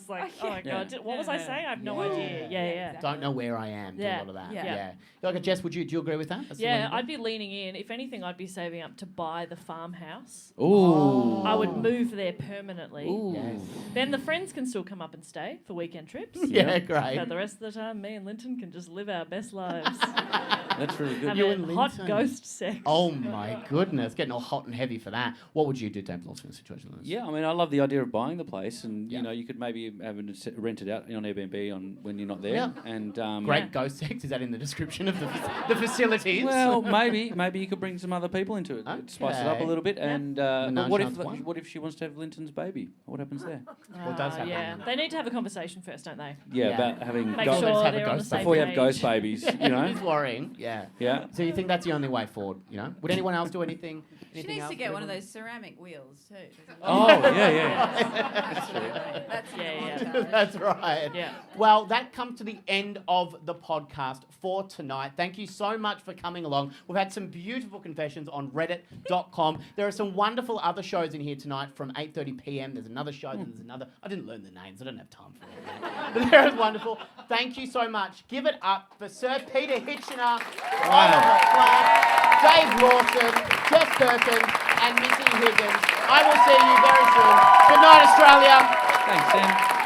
like, oh my Yeah. God, what was I saying? I have no Yeah. idea. Yeah, yeah. exactly. Don't know where I am. Do a Yeah. lot of that. Yeah. Yeah. Like Jess, do you agree with that? That's the way Yeah, you do? I'd be leaning in. If anything, I'd be saving up to buy the farmhouse. it? Ooh. I would move there permanently. Ooh. Yes. Then the friends can still come up and stay for weekend trips. Yeah, great. But the rest of the time, me and Linton can just live our best lives. That's really good. Have You a and hot Linton. ghost sex. Oh my goodness, getting all hot and heavy for that. What would you do, Dave Lawson, in a situation like this? Yeah, I mean, I love the idea of buying the place, and Yeah. you know, you could maybe have it rent it out on Airbnb on when you're not there. Yeah. And Great Yeah. ghost sex. Is that in the description of the facilities? well, maybe you could bring some other people into it, spice it up a Okay. little bit. Yeah. And The but what if nonchalant one? what if she wants to have Linton's baby? What happens there? What does happen? Yeah, they need to have a conversation first, don't they? Yeah, Yeah. about having Make Go- sure let's have a they're on the ghost same Before you have page. ghost babies, you know. It's worrying. Yeah. Yeah. So you think that's the only way forward? Would anyone else do anything? She anything needs else? to get Would one of anyone- those ceramic wheels too. Oh, yeah. That's true. That's Yeah. That's right. Yeah. Well, that comes to the end of the podcast for tonight. Thank you so much for coming along. We've had some beautiful confessions on reddit.com. There are some wonderful other shows in here tonight from 8:30 p.m. There's another show, then there's another. I didn't learn the names. I don't have time for all that. But they're wonderful. Thank you so much. Give it up for Sir Peter Hitchener, Oliver Clark, Dave Lawson, Jess Perkins, and Missy Higgins. I will see you very soon. Good night, Australia. Thanks, Sam.